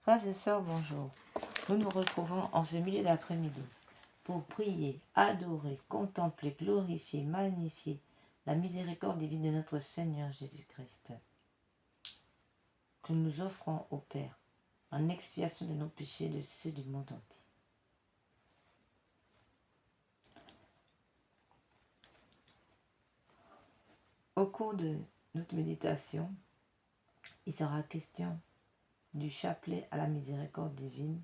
Frères et sœurs, bonjour. Nous nous retrouvons en ce milieu d'après-midi pour prier, adorer, contempler, glorifier, magnifier la miséricorde divine de notre Seigneur Jésus-Christ, que nous offrons au Père en expiation de nos péchés et de ceux du monde entier. Au cours de notre méditation, il sera question du chapelet à la miséricorde divine,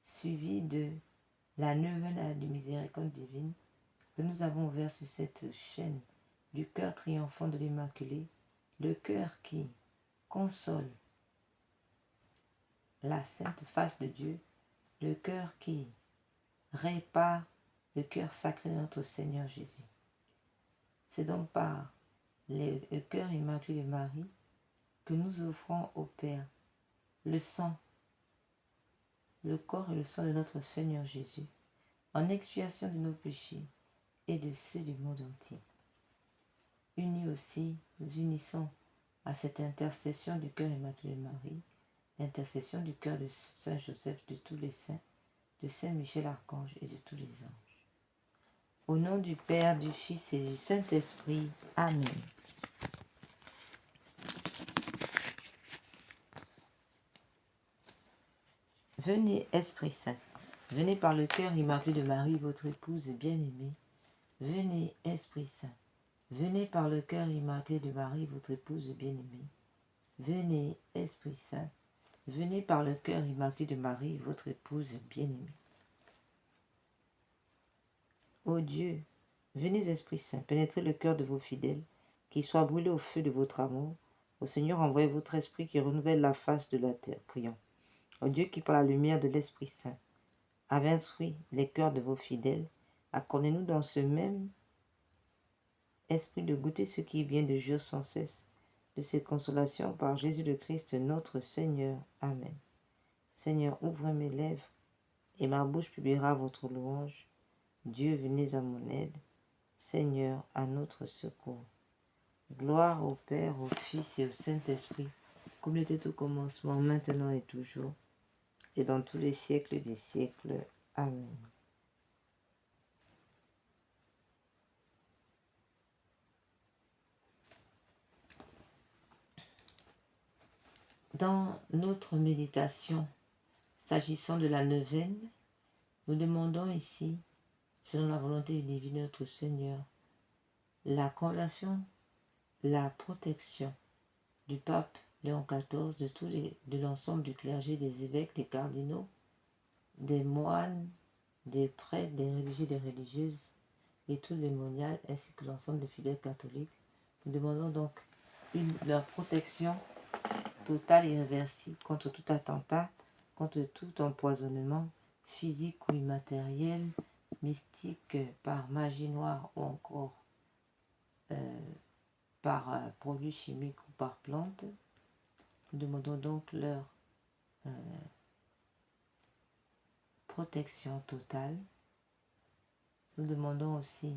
suivi de la neuvaine à la miséricorde divine que nous avons ouvert sur cette chaîne du cœur triomphant de l'Immaculée, le cœur qui console la sainte face de Dieu, le cœur qui répare le cœur sacré de notre Seigneur Jésus. C'est donc par le cœur immaculé de Marie que nous offrons au Père le sang, le corps et le sang de notre Seigneur Jésus, en expiation de nos péchés et de ceux du monde entier. Unis aussi, nous unissons à cette intercession du cœur immaculé de Marie, l'intercession du cœur de Saint Joseph, de tous les saints, de Saint Michel Archange et de tous les anges. Au nom du Père, du Fils et du Saint-Esprit. Amen. Venez, Esprit Saint, venez par le cœur immaculé de Marie, votre épouse bien-aimée. Venez, Esprit Saint, venez par le cœur immaculé de Marie, votre épouse bien-aimée. Venez, Esprit Saint, venez par le cœur immaculé de Marie, votre épouse bien-aimée. Ô Dieu, venez, Esprit Saint, pénétrez le cœur de vos fidèles, qu'ils soient brûlés au feu de votre amour. Au Seigneur, envoyez votre Esprit qui renouvelle la face de la terre. Prions. Ô Dieu qui, par la lumière de l'Esprit Saint, avez instruit les cœurs de vos fidèles, accordez-nous dans ce même esprit de goûter ce qui vient de jouir sans cesse de ces consolations par Jésus le Christ, notre Seigneur. Amen. Seigneur, ouvrez mes lèvres, et ma bouche publiera votre louange. Dieu, venez à mon aide. Seigneur, à notre secours. Gloire au Père, au Fils et au Saint-Esprit, comme il était au commencement, maintenant et toujours, et dans tous les siècles des siècles. Amen. Dans notre méditation, s'agissant de la neuvaine, nous demandons ici, selon la volonté divine de notre Seigneur, la conversion, la protection du pape Léon XIV, de l'ensemble du clergé, des évêques, des cardinaux, des moines, des prêtres, des religieux, des religieuses et tous les moniales, ainsi que l'ensemble des fidèles catholiques. Nous demandons donc leur protection totale et irréversible contre tout attentat, contre tout empoisonnement physique ou immatériel, mystique, par magie noire ou encore par produits chimiques ou par plantes. Nous demandons donc leur protection totale. Nous demandons aussi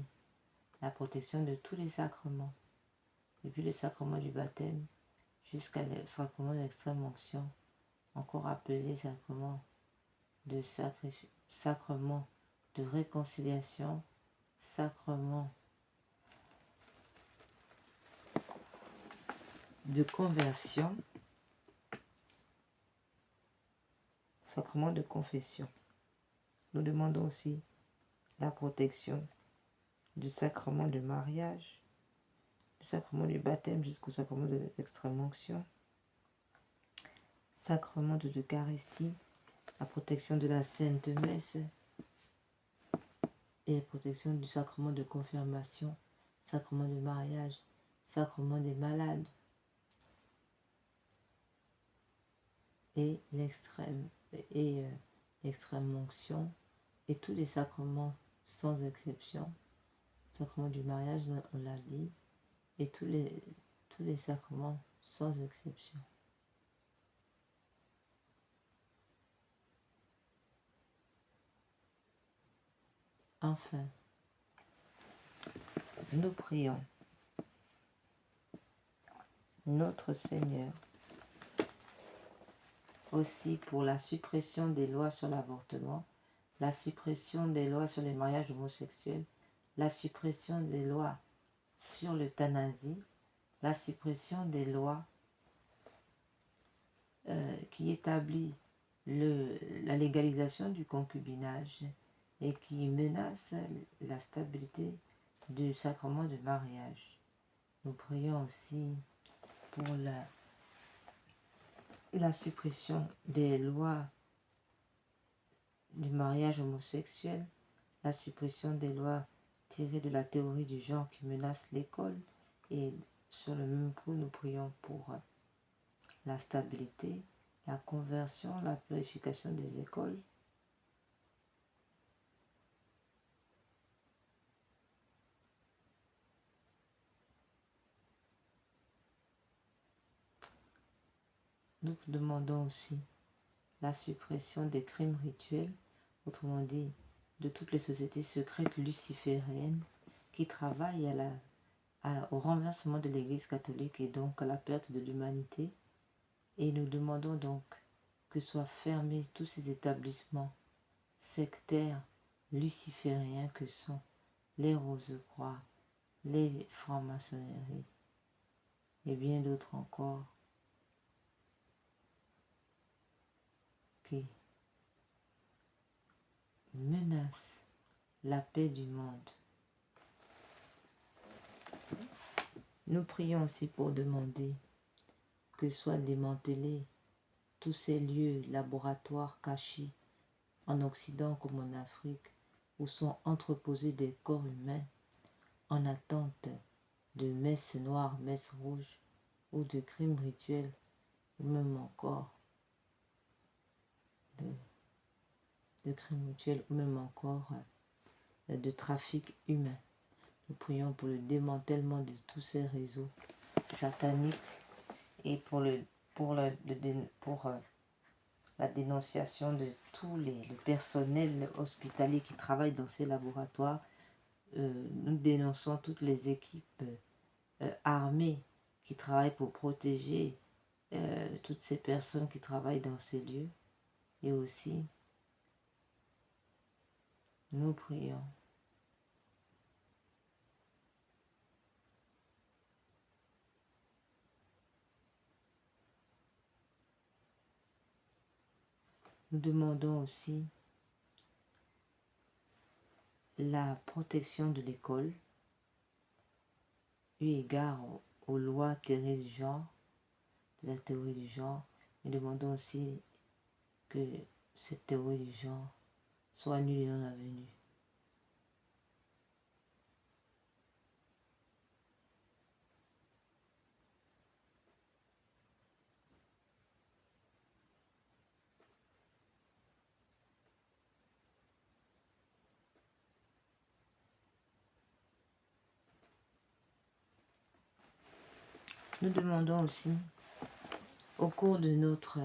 la protection de tous les sacrements, depuis le sacrement du baptême jusqu'à le sacrement de l'extrême onction, encore appelé sacrement de réconciliation, sacrement de conversion, sacrement de confession. Nous demandons aussi la protection du sacrement de mariage, du sacrement du baptême jusqu'au sacrement de l'extrême onction, sacrement de l'Eucharistie, la protection de la Sainte Messe et la protection du sacrement de confirmation, sacrement de mariage, sacrement des malades et l'extrême onction et tous les sacrements sans exception, sacrement du mariage, on l'a dit, et tous les sacrements sans exception. Enfin, nous prions. Notre Seigneur, aussi pour la suppression des lois sur l'avortement, la suppression des lois sur les mariages homosexuels, la suppression des lois sur l'euthanasie, la suppression des lois qui établit la légalisation du concubinage et qui menace la stabilité du sacrement de mariage. Nous prions aussi pour la suppression des lois du mariage homosexuel, la suppression des lois tirées de la théorie du genre qui menacent l'école. Et sur le même coup, nous prions pour la stabilité, la conversion, la purification des écoles. Nous demandons aussi la suppression des crimes rituels, autrement dit, de toutes les sociétés secrètes lucifériennes qui travaillent au renversement de l'Église catholique et donc à la perte de l'humanité. Et nous demandons donc que soient fermés tous ces établissements sectaires lucifériens que sont les Rose-Croix, les francs-maçonneries et bien d'autres encore qui menacent la paix du monde. Nous prions aussi pour demander que soient démantelés tous ces lieux, laboratoires cachés en Occident comme en Afrique, où sont entreposés des corps humains en attente de messes noires, messes rouges, ou de crimes rituels, ou même encore de crimes rituels, ou même encore de trafic humain. Nous prions pour le démantèlement de tous ces réseaux sataniques et pour la dénonciation de tout le personnel hospitalier qui travaille dans ces laboratoires. Nous dénonçons toutes les équipes armées qui travaillent pour protéger toutes ces personnes qui travaillent dans ces lieux. Et aussi, nous prions nous demandons aussi la protection de l'école, eu égard aux lois théorie du genre, de la théorie du genre. Nous demandons aussi que cette théorie du genre soit nulle et non avenue. Nous demandons aussi, au cours de notre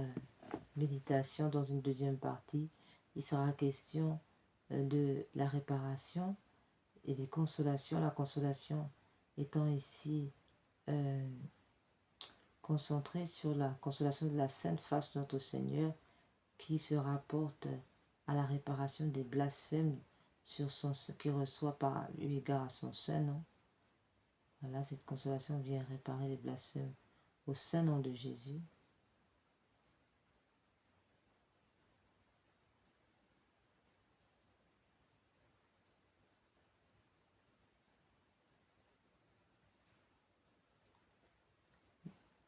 méditation, dans une deuxième partie, il sera question de la réparation et des consolations. La consolation étant ici concentrée sur la consolation de la Sainte Face de notre Seigneur, qui se rapporte à la réparation des blasphèmes sur qu'il reçoit par eu égard à son saint nom. Voilà, cette consolation vient réparer les blasphèmes au saint nom de Jésus.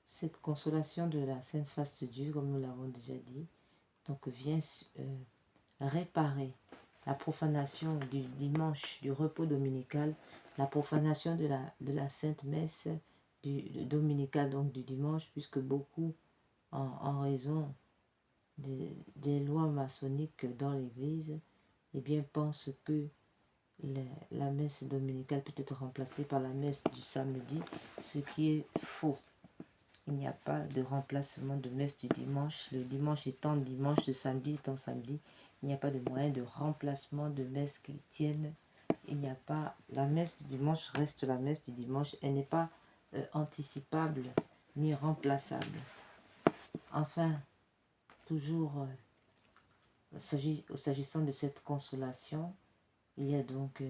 Cette consolation de la Sainte Face de Dieu, comme nous l'avons déjà dit, donc vient réparer la profanation du dimanche, du repos dominical, la profanation de la Sainte Messe dominicale, donc du dimanche, puisque beaucoup, en raison des lois maçonniques dans l'Église, eh bien, pensent que la messe dominicale peut être remplacée par la messe du samedi, ce qui est faux. Il n'y a pas de remplacement de messe du dimanche. Le dimanche étant dimanche, le samedi étant samedi, il n'y a pas de moyen de remplacement de messe chrétienne. Il n'y a pas... La messe du dimanche reste la messe du dimanche. Elle n'est pas anticipable ni remplaçable. Enfin, toujours, s'agissant de cette consolation, il y a donc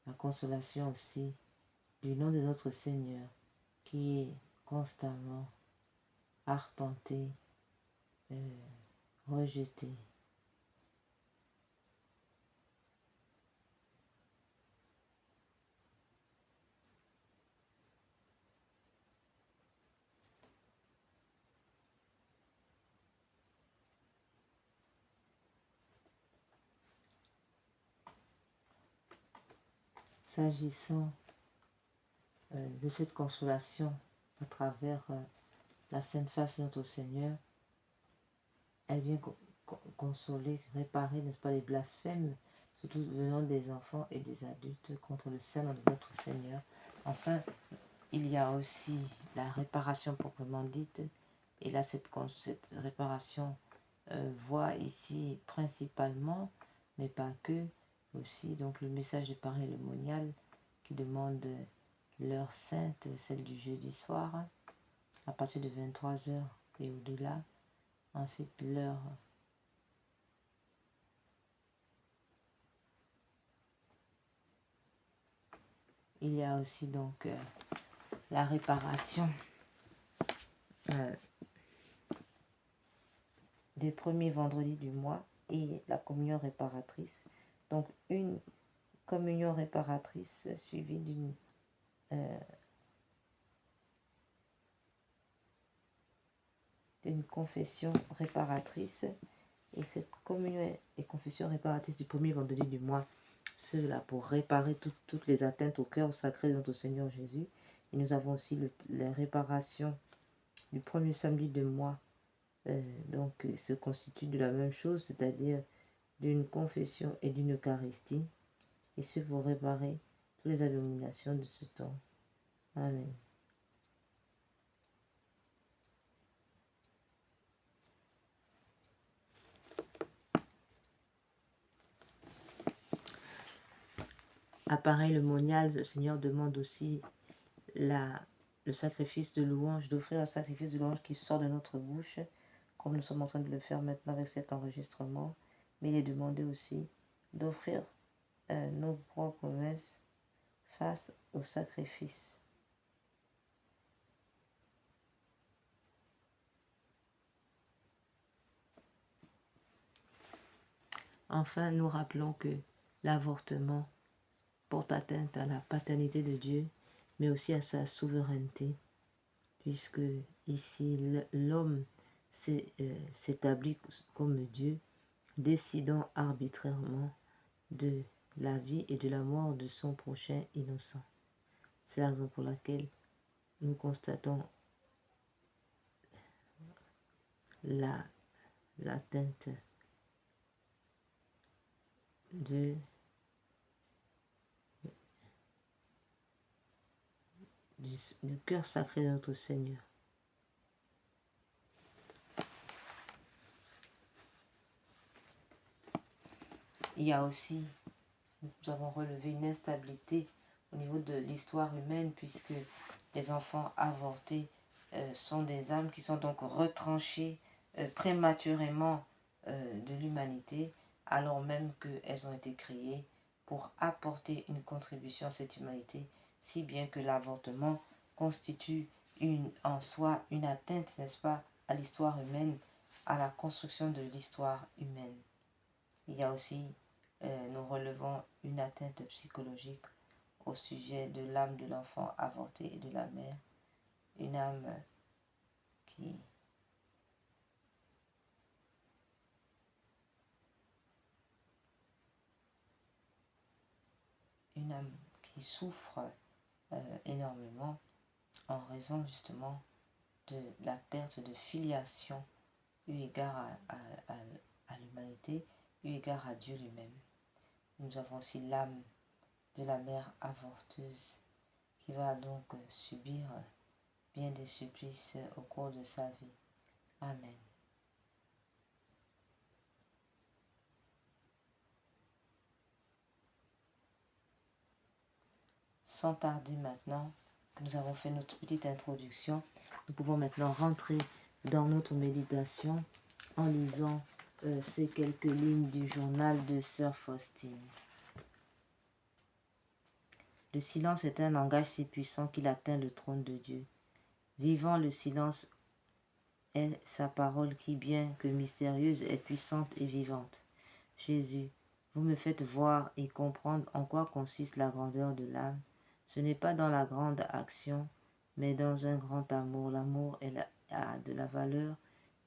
la consolation aussi du nom de notre Seigneur qui est constamment arpenté, rejeté. S'agissant de cette consolation à travers la sainte face de notre Seigneur, elle vient consoler, réparer, n'est-ce pas, les blasphèmes, surtout venant des enfants et des adultes contre le sein de notre Seigneur. Enfin, il y a aussi la réparation proprement dite, et là cette réparation voit ici principalement, mais pas que, aussi donc le message du Père et le monial qui demande l'heure sainte, celle du jeudi soir, à partir de 23h et au-delà. Ensuite, l'heure il y a aussi donc la réparation des premiers vendredis du mois et la communion réparatrice. Donc une communion réparatrice suivie d'une confession réparatrice. Et cette communion et confession réparatrice du premier vendredi du mois, cela pour réparer toutes les atteintes au cœur sacré de notre Seigneur Jésus. Et nous avons aussi la réparation du premier samedi de mois, donc se constitue de la même chose, c'est-à-dire d'une confession et d'une Eucharistie, et ce pour réparer toutes les abominations de ce temps. Amen. Appareil le monial, le Seigneur demande aussi le sacrifice de louange, d'offrir un sacrifice de louange qui sort de notre bouche, comme nous sommes en train de le faire maintenant avec cet enregistrement. Mais il est demandé aussi d'offrir nos propres messes face au sacrifice. Enfin, nous rappelons que l'avortement porte atteinte à la paternité de Dieu, mais aussi à sa souveraineté, puisque ici l'homme s'établit comme Dieu, décidant arbitrairement de la vie et de la mort de son prochain innocent. C'est la raison pour laquelle nous constatons l'atteinte du cœur sacré de notre Seigneur. Il y a aussi, nous avons relevé une instabilité au niveau de l'histoire humaine, puisque les enfants avortés sont des âmes qui sont donc retranchées prématurément de l'humanité, alors même qu'elles ont été créées pour apporter une contribution à cette humanité, si bien que l'avortement constitue en soi une atteinte, n'est-ce pas, à l'histoire humaine, à la construction de l'histoire humaine. Il y a aussi, nous relevons une atteinte psychologique au sujet de l'âme de l'enfant avorté et de la mère, une âme qui souffre énormément en raison justement de la perte de filiation eu égard à l'humanité, eu égard à Dieu lui-même. Nous avons aussi l'âme de la mère avorteuse qui va donc subir bien des supplices au cours de sa vie. Amen. Sans tarder maintenant, que nous avons fait notre petite introduction, nous pouvons maintenant rentrer dans notre méditation en lisant ces quelques lignes du journal de Sœur Faustine. Le silence est un langage si puissant qu'il atteint le trône de Dieu. Vivant, le silence est sa parole qui, bien que mystérieuse, est puissante et vivante. Jésus, vous me faites voir et comprendre en quoi consiste la grandeur de l'âme. Ce n'est pas dans la grande action, mais dans un grand amour. L'amour a de la valeur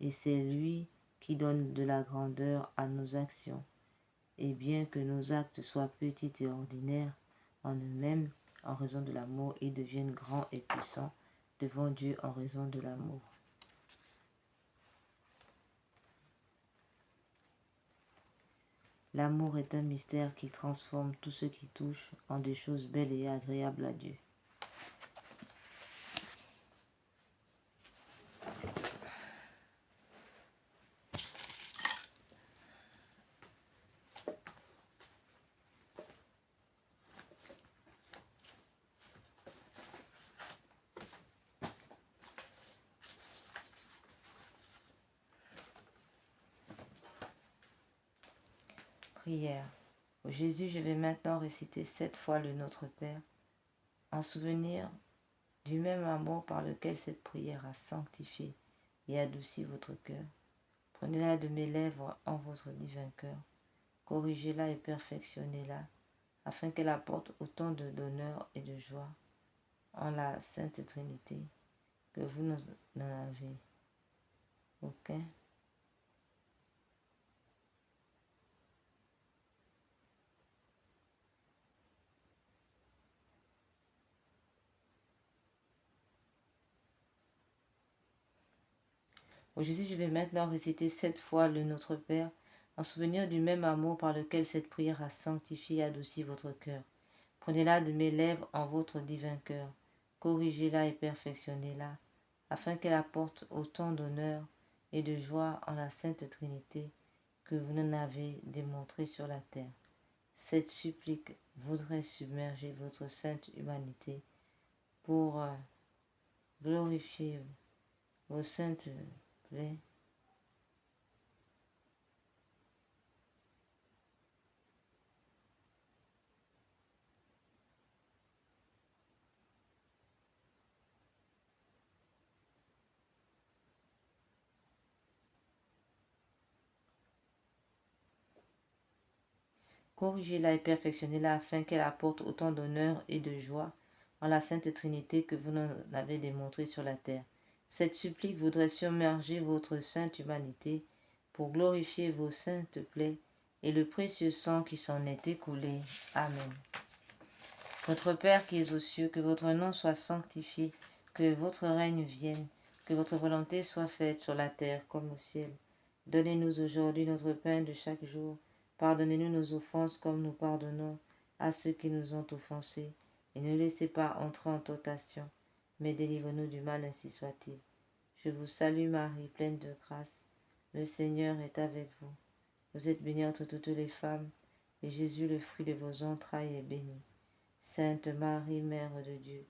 et c'est lui qui donne de la grandeur à nos actions. Et bien que nos actes soient petits et ordinaires en eux-mêmes, en raison de l'amour, ils deviennent grands et puissants devant Dieu en raison de l'amour. L'amour est un mystère qui transforme tout ce qui touche en des choses belles et agréables à Dieu. Prière. Ô Jésus, je vais maintenant réciter 7 fois le Notre Père, en souvenir du même amour par lequel cette prière a sanctifié et adouci votre cœur. Prenez-la de mes lèvres en votre divin cœur, corrigez-la et perfectionnez-la, afin qu'elle apporte autant d'honneur et de joie en la Sainte Trinité que vous n'en avez aucun. Ô Jésus, je vais maintenant réciter 7 fois le Notre Père, en souvenir du même amour par lequel cette prière a sanctifié et adouci votre cœur. Prenez-la de mes lèvres en votre divin cœur, corrigez-la et perfectionnez-la, afin qu'elle apporte autant d'honneur et de joie en la Sainte Trinité que vous n'en avez démontré sur la terre. Cette supplique voudrait submerger votre sainte humanité pour glorifier vos saintes plaies. Corrigez-la et perfectionnez-la afin qu'elle apporte autant d'honneur et de joie en la Sainte Trinité que vous n'en avez démontré sur la terre. Cette supplique voudrait submerger votre sainte humanité pour glorifier vos saintes plaies et le précieux sang qui s'en est écoulé. Amen. Notre Père qui es aux cieux, que votre nom soit sanctifié, que votre règne vienne, que votre volonté soit faite sur la terre comme au ciel. Donnez-nous aujourd'hui notre pain de chaque jour. Pardonnez-nous nos offenses comme nous pardonnons à ceux qui nous ont offensés. Et ne laissez pas entrer en tentation, mais délivre-nous du mal, ainsi soit-il. Je vous salue Marie, pleine de grâce. Le Seigneur est avec vous. Vous êtes bénie entre toutes les femmes, et Jésus, le fruit de vos entrailles, est béni. Sainte Marie, Mère de Dieu,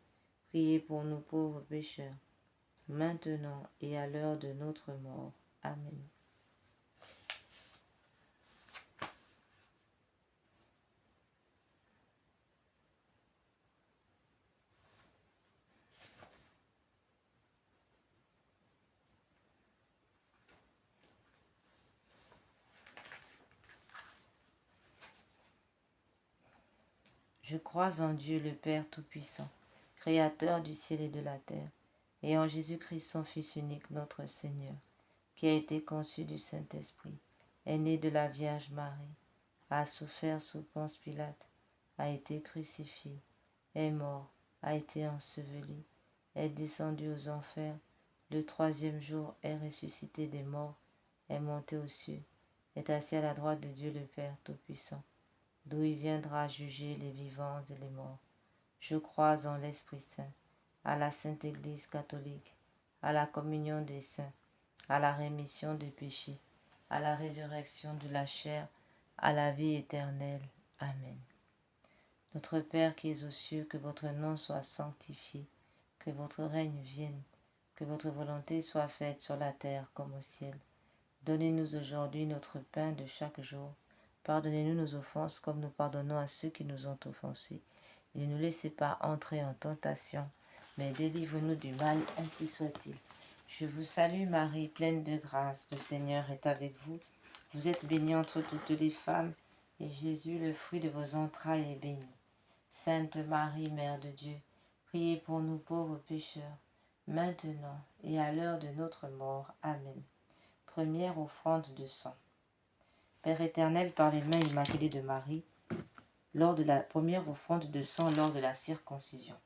priez pour nous pauvres pécheurs, maintenant et à l'heure de notre mort. Amen. Je crois en Dieu le Père Tout-Puissant, Créateur du ciel et de la terre, et en Jésus-Christ son Fils unique, notre Seigneur, qui a été conçu du Saint-Esprit, est né de la Vierge Marie, a souffert sous Ponce Pilate, a été crucifié, est mort, a été enseveli, est descendu aux enfers, le troisième jour est ressuscité des morts, est monté aux cieux, est assis à la droite de Dieu le Père Tout-Puissant, d'où il viendra juger les vivants et les morts. Je crois en l'Esprit Saint, à la Sainte Église catholique, à la communion des saints, à la rémission des péchés, à la résurrection de la chair, à la vie éternelle. Amen. Notre Père qui es aux cieux, que votre nom soit sanctifié, que votre règne vienne, que votre volonté soit faite sur la terre comme au ciel. Donnez-nous aujourd'hui notre pain de chaque jour. Pardonnez-nous nos offenses comme nous pardonnons à ceux qui nous ont offensés. Et ne nous laissez pas entrer en tentation, mais délivre-nous du mal, ainsi soit-il. Je vous salue Marie, pleine de grâce, le Seigneur est avec vous. Vous êtes bénie entre toutes les femmes, et Jésus, le fruit de vos entrailles, est béni. Sainte Marie, Mère de Dieu, priez pour nous pauvres pécheurs, maintenant et à l'heure de notre mort. Amen. Première offrande de sang. Père éternel, par les mains immaculées de Marie, lors de la première offrande de sang lors de la circoncision.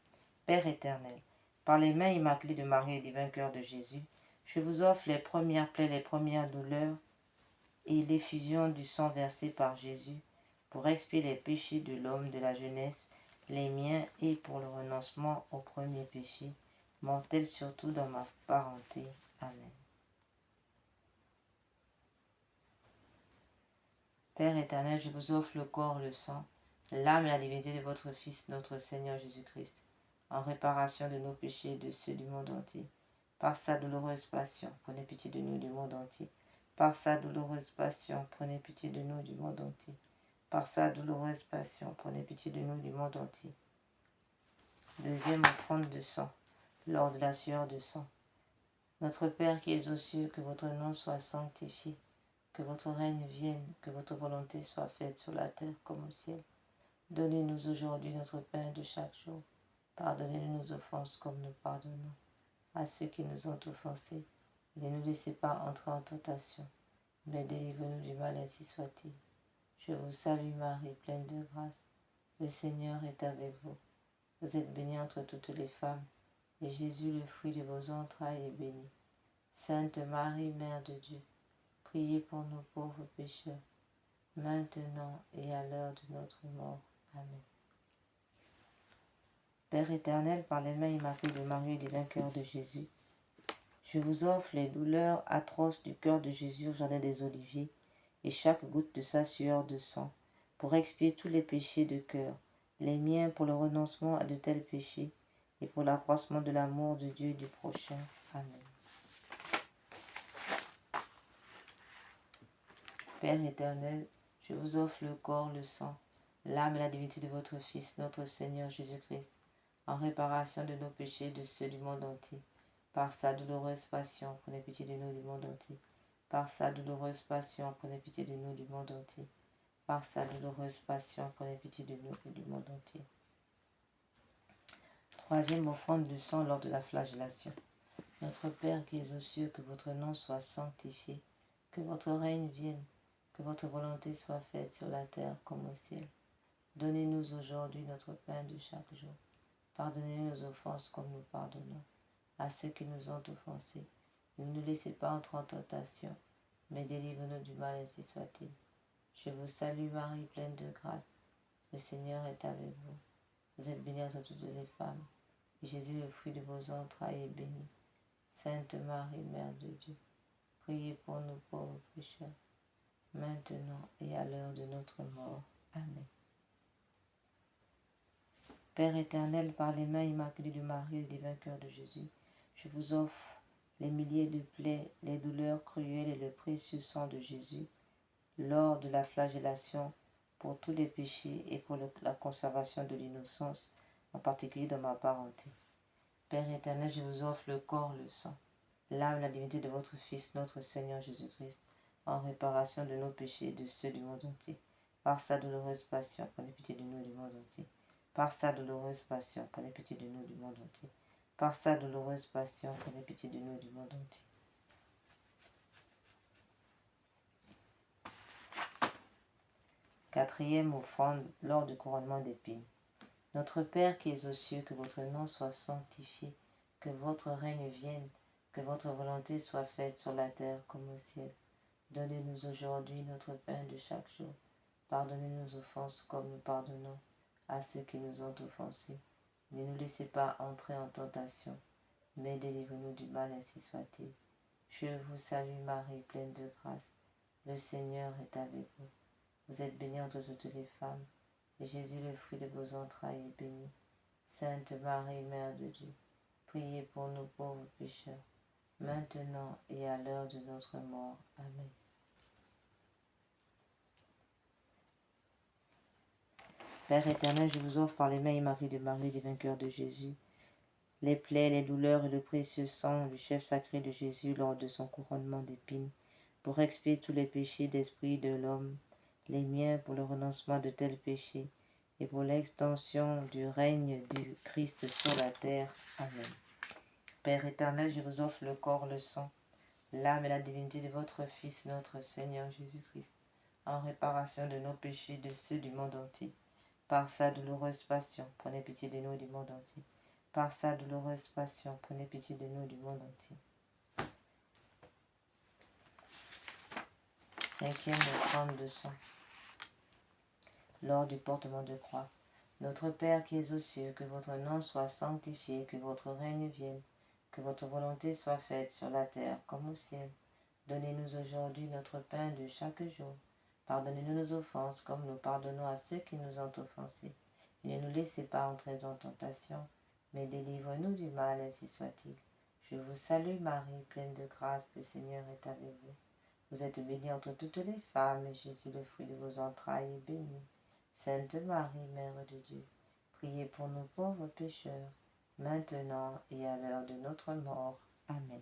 Père éternel, par les mains immaculées de Marie et du vainqueur de Jésus, je vous offre les premières plaies, les premières douleurs et l'effusion du sang versé par Jésus pour expier les péchés de l'homme de la jeunesse, les miens et pour le renoncement au premier péché, mortel surtout dans ma parenté. Amen. Père éternel, je vous offre le corps, le sang, l'âme et la divinité de votre Fils, notre Seigneur Jésus-Christ, en réparation de nos péchés et de ceux du monde entier. Par sa douloureuse passion, prenez pitié de nous du monde entier. Par sa douloureuse passion, prenez pitié de nous du monde entier. Par sa douloureuse passion, prenez pitié de nous du monde entier. Deuxième offrande de sang, lors de la sueur de sang. Notre Père qui es aux cieux, que votre nom soit sanctifié. Que votre règne vienne, que votre volonté soit faite sur la terre comme au ciel. Donnez-nous aujourd'hui notre pain de chaque jour. Pardonnez-nous nos offenses comme nous pardonnons à ceux qui nous ont offensés. Et ne nous laissez pas entrer en tentation, mais délivrez-nous du mal, ainsi soit-il. Je vous salue Marie, pleine de grâce. Le Seigneur est avec vous. Vous êtes bénie entre toutes les femmes, et Jésus, le fruit de vos entrailles, est béni. Sainte Marie, Mère de Dieu, priez pour nous pauvres pécheurs, maintenant et à l'heure de notre mort. Amen. Père éternel, par les mains immaculées de Marie et des vainqueurs de Jésus, je vous offre les douleurs atroces du cœur de Jésus au jardin des Oliviers et chaque goutte de sa sueur de sang, pour expier tous les péchés de cœur, les miens pour le renoncement à de tels péchés et pour l'accroissement de l'amour de Dieu et du prochain. Amen. Père éternel, je vous offre le corps, le sang, l'âme et la divinité de votre Fils, notre Seigneur Jésus-Christ, en réparation de nos péchés et de ceux du monde entier. Par sa douloureuse passion, prenez pitié de nous du monde entier. Par sa douloureuse passion, prenez pitié de nous du monde entier. Par sa douloureuse passion, prenez pitié de nous et du monde entier. Troisième offrande de sang lors de la flagellation. Notre Père qui es aux cieux, que votre nom soit sanctifié, que votre règne vienne, que votre volonté soit faite sur la terre comme au ciel. Donnez-nous aujourd'hui notre pain de chaque jour. Pardonnez-nous nos offenses comme nous pardonnons à ceux qui nous ont offensés. Ne nous laissez pas entrer en tentation, mais délivre-nous du mal, ainsi soit-il. Je vous salue Marie, pleine de grâce. Le Seigneur est avec vous. Vous êtes bénie entre toutes les femmes, et Jésus, le fruit de vos entrailles, est béni. Sainte Marie, Mère de Dieu, priez pour nous pauvres pécheurs, maintenant et à l'heure de notre mort. Amen. Père éternel, par les mains immaculées de Marie et des vainqueurs de Jésus, je vous offre les milliers de plaies, les douleurs cruelles et le précieux sang de Jésus lors de la flagellation pour tous les péchés et pour la conservation de l'innocence, en particulier dans ma parenté. Père éternel, je vous offre le corps, le sang, l'âme, la divinité de votre Fils, notre Seigneur Jésus-Christ, en réparation de nos péchés et de ceux du monde entier. Par sa douloureuse passion, prenez pitié de nous du monde entier. Par sa douloureuse passion, prenez pitié de nous du monde entier. Par sa douloureuse passion, prenez pitié de nous du monde entier. Quatrième offrande lors du couronnement d'épines. Notre Père qui es aux cieux, que votre nom soit sanctifié, que votre règne vienne, que votre volonté soit faite sur la terre comme au ciel. Donnez-nous aujourd'hui notre pain de chaque jour. Pardonnez-nous nos offenses comme nous pardonnons à ceux qui nous ont offensés. Ne nous laissez pas entrer en tentation, mais délivrez-nous du mal, ainsi soit-il. Je vous salue Marie, pleine de grâce. Le Seigneur est avec vous. Vous êtes bénie entre toutes les femmes, et Jésus, le fruit de vos entrailles, est béni. Sainte Marie, Mère de Dieu, priez pour nous pauvres pécheurs, maintenant et à l'heure de notre mort. Amen. Père éternel, je vous offre par les mains immaculées de Marie, des vainqueurs de Jésus, les plaies, les douleurs et le précieux sang du chef sacré de Jésus lors de son couronnement d'épines, pour expier tous les péchés d'esprit de l'homme, les miens pour le renoncement de tels péchés, et pour l'extension du règne du Christ sur la terre. Amen. Père éternel, je vous offre le corps, le sang, l'âme et la divinité de votre Fils, notre Seigneur Jésus-Christ, en réparation de nos péchés et de ceux du monde entier. Par sa douloureuse passion, prenez pitié de nous et du monde entier. Par sa douloureuse passion, prenez pitié de nous et du monde entier. Cinquième offrande de sang. Lors du portement de croix. Notre Père qui es aux cieux, que votre nom soit sanctifié, que votre règne vienne, que votre volonté soit faite sur la terre comme au ciel. Donnez-nous aujourd'hui notre pain de chaque jour. Pardonnez-nous nos offenses comme nous pardonnons à ceux qui nous ont offensés. Et ne nous laissez pas entrer en tentation, mais délivre-nous du mal, ainsi soit-il. Je vous salue Marie, pleine de grâce, le Seigneur est avec vous. Vous êtes bénie entre toutes les femmes, et Jésus, le fruit de vos entrailles, est béni. Sainte Marie, Mère de Dieu, priez pour nous pauvres pécheurs, maintenant et à l'heure de notre mort. Amen.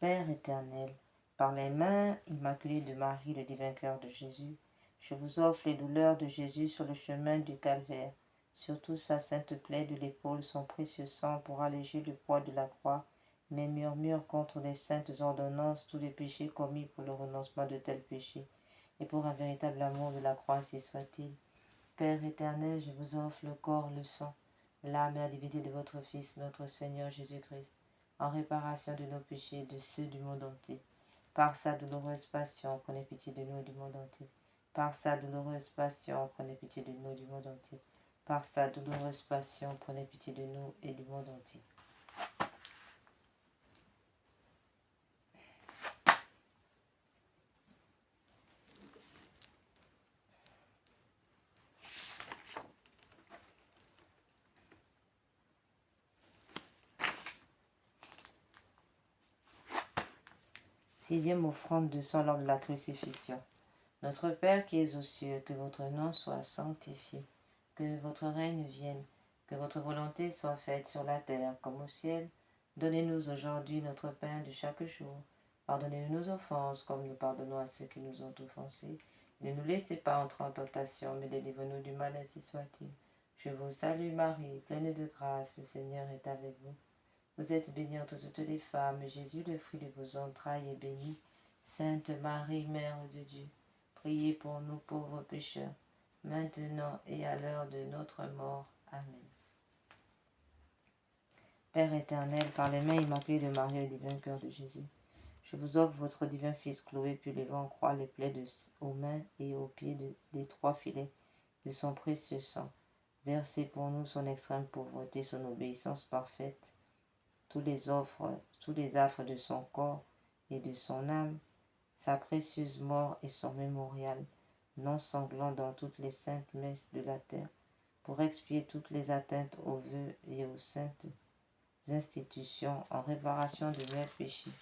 Père éternel, par les mains immaculées de Marie, le divin cœur de Jésus, je vous offre les douleurs de Jésus sur le chemin du calvaire, surtout sa sainte plaie de l'épaule, son précieux sang pour alléger le poids de la croix, mes murmures contre les saintes ordonnances, tous les péchés commis pour le renoncement de tels péchés, et pour un véritable amour de la croix, si soit-il. Père éternel, je vous offre le corps, le sang, l'âme et la divinité de votre Fils, notre Seigneur Jésus-Christ, en réparation de nos péchés et de ceux du monde entier. Par sa douloureuse passion, prenez pitié de nous et du monde entier. Par sa douloureuse passion, prenez pitié de nous et du monde entier. Par sa douloureuse passion, prenez pitié de nous et du monde entier. Sixième offrande de sang lors de la crucifixion. Notre Père qui es aux cieux, que votre nom soit sanctifié, que votre règne vienne, que votre volonté soit faite sur la terre comme au ciel. Donnez-nous aujourd'hui notre pain de chaque jour. Pardonnez-nous nos offenses comme nous pardonnons à ceux qui nous ont offensés. Ne nous laissez pas entrer en tentation, mais délivrez-nous du mal, ainsi soit-il. Je vous salue Marie, pleine de grâce, le Seigneur est avec vous. Vous êtes bénie entre toutes les femmes, et Jésus, le fruit de vos entrailles, est béni. Sainte Marie, Mère de Dieu, priez pour nous pauvres pécheurs, maintenant et à l'heure de notre mort. Amen. Père éternel, par les mains immaculées de Marie, le divin cœur de Jésus, je vous offre votre divin Fils cloué puis levé en croix, les plaies aux mains et aux pieds des trois filets de son précieux sang. Versez pour nous son extrême pauvreté, son obéissance parfaite, tous les affres de son corps et de son âme, sa précieuse mort et son mémorial, non sanglant dans toutes les saintes messes de la terre, pour expier toutes les atteintes aux vœux et aux saintes institutions en réparation de mes péchés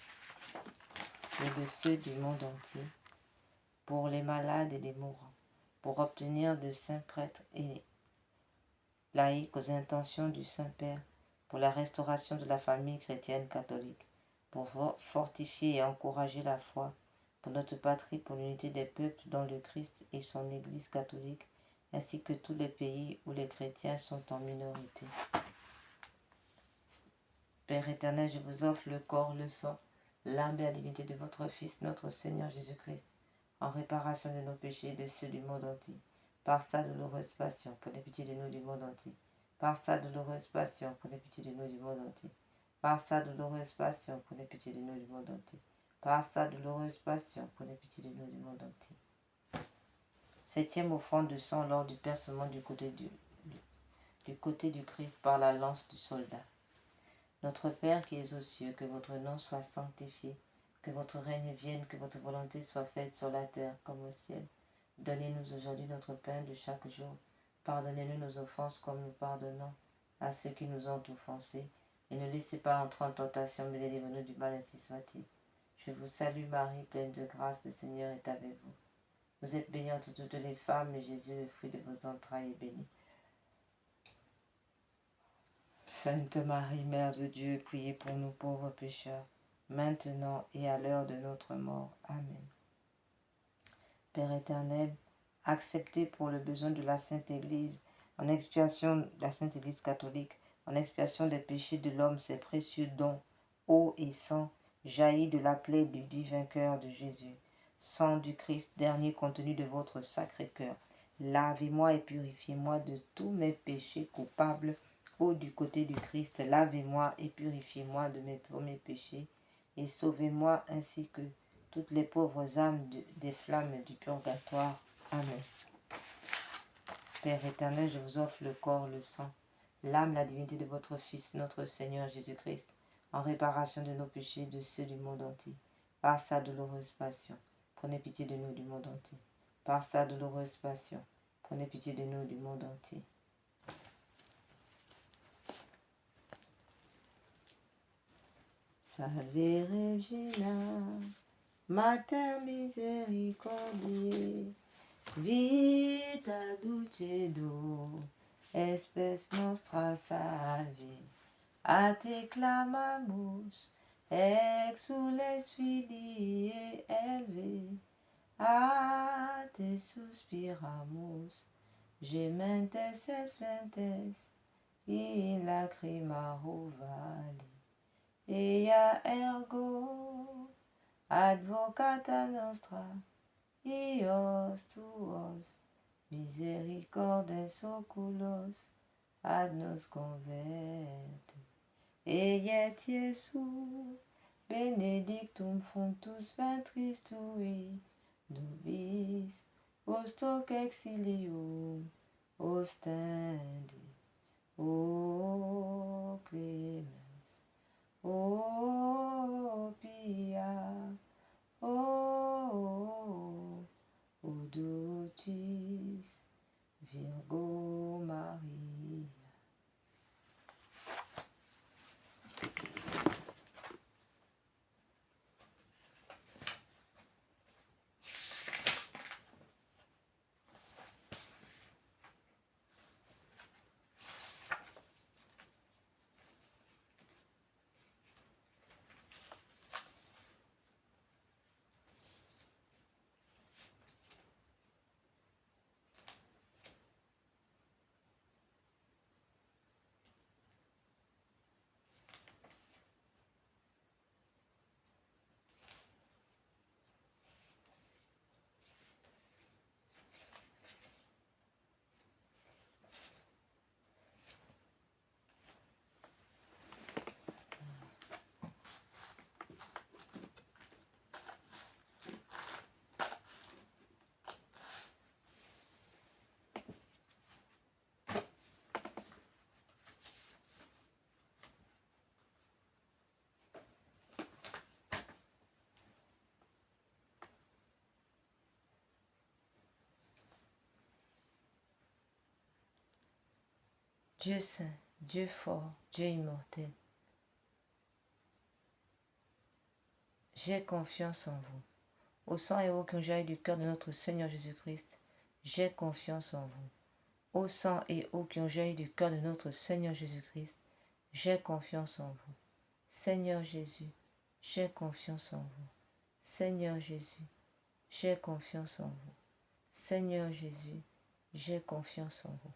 et de ceux du monde entier, pour les malades et les mourants, pour obtenir de saints prêtres et laïcs aux intentions du Saint-Père, pour la restauration de la famille chrétienne catholique, pour fortifier et encourager la foi, pour notre patrie, pour l'unité des peuples dans le Christ et son Église catholique, ainsi que tous les pays où les chrétiens sont en minorité. Père éternel, je vous offre le corps, le sang, l'âme et la divinité de votre Fils, notre Seigneur Jésus-Christ, en réparation de nos péchés et de ceux du monde entier. Par sa douloureuse passion, prenez pitié de nous du monde entier. Par sa douloureuse passion, prenez pitié de nous du monde entier. Par sa douloureuse passion, prenez pitié de nous du monde entier. Par sa douloureuse passion, prenez pitié de nous du monde entier. Septième offrande de sang lors du percement du côté du Christ par la lance du soldat. Notre Père qui es aux cieux, que votre nom soit sanctifié, que votre règne vienne, que votre volonté soit faite sur la terre comme au ciel. Donnez-nous aujourd'hui notre pain de chaque jour. Pardonnez-nous nos offenses comme nous pardonnons à ceux qui nous ont offensés. et ne laissez pas entrer en tentation, mais délivrez-nous du mal, ainsi soit-il. Je vous salue Marie, pleine de grâce, le Seigneur est avec vous. Vous êtes bénie entre toutes les femmes, et Jésus, le fruit de vos entrailles, est béni. Sainte Marie, Mère de Dieu, priez pour nous pauvres pécheurs, maintenant et à l'heure de notre mort. Amen. Père éternel, acceptez pour le besoin de la Sainte Église, en expiation de la Sainte Église catholique, en expiation des péchés de l'homme, ces précieux dons, eau et sang, jaillis de la plaie du divin cœur de Jésus. Sang du Christ, dernier contenu de votre sacré cœur, lavez-moi et purifiez-moi de tous mes péchés coupables. Ô du côté du Christ, lavez-moi et purifiez-moi de mes premiers péchés, et sauvez-moi ainsi que toutes les pauvres âmes des flammes du purgatoire. Amen. Père éternel, je vous offre le corps, le sang, l'âme, la divinité de votre Fils, notre Seigneur Jésus-Christ, en réparation de nos péchés et de ceux du monde entier, par sa douloureuse passion. Prenez pitié de nous du monde entier. Par sa douloureuse passion, prenez pitié de nous du monde entier. Salve Regina, Mater misericordiae, vita dulcedo, espes nostra salve. A te clamamus, exules Filii Helve, a te suspiramus, gementes et flentes, in lacrimaro vale. Ea ergo, advocata nostra, ios tuos, misericordes oculos, ad nos converte. Eiet Iesu, benedictum fructus ventris tui, nobis, hoc exilium, ostendi, o clemens, o pia, o dulcis Virgo Maria. Dieu saint, Dieu fort, Dieu immortel, j'ai confiance en vous. Au sang et eau qui ont jailli du cœur de notre Seigneur Jésus-Christ, j'ai confiance en vous. Au sang et eau qui ont jailli du cœur de notre Seigneur Jésus-Christ, j'ai confiance en vous. Seigneur Jésus, j'ai confiance en vous. Seigneur Jésus, j'ai confiance en vous. Seigneur Jésus, j'ai confiance en vous.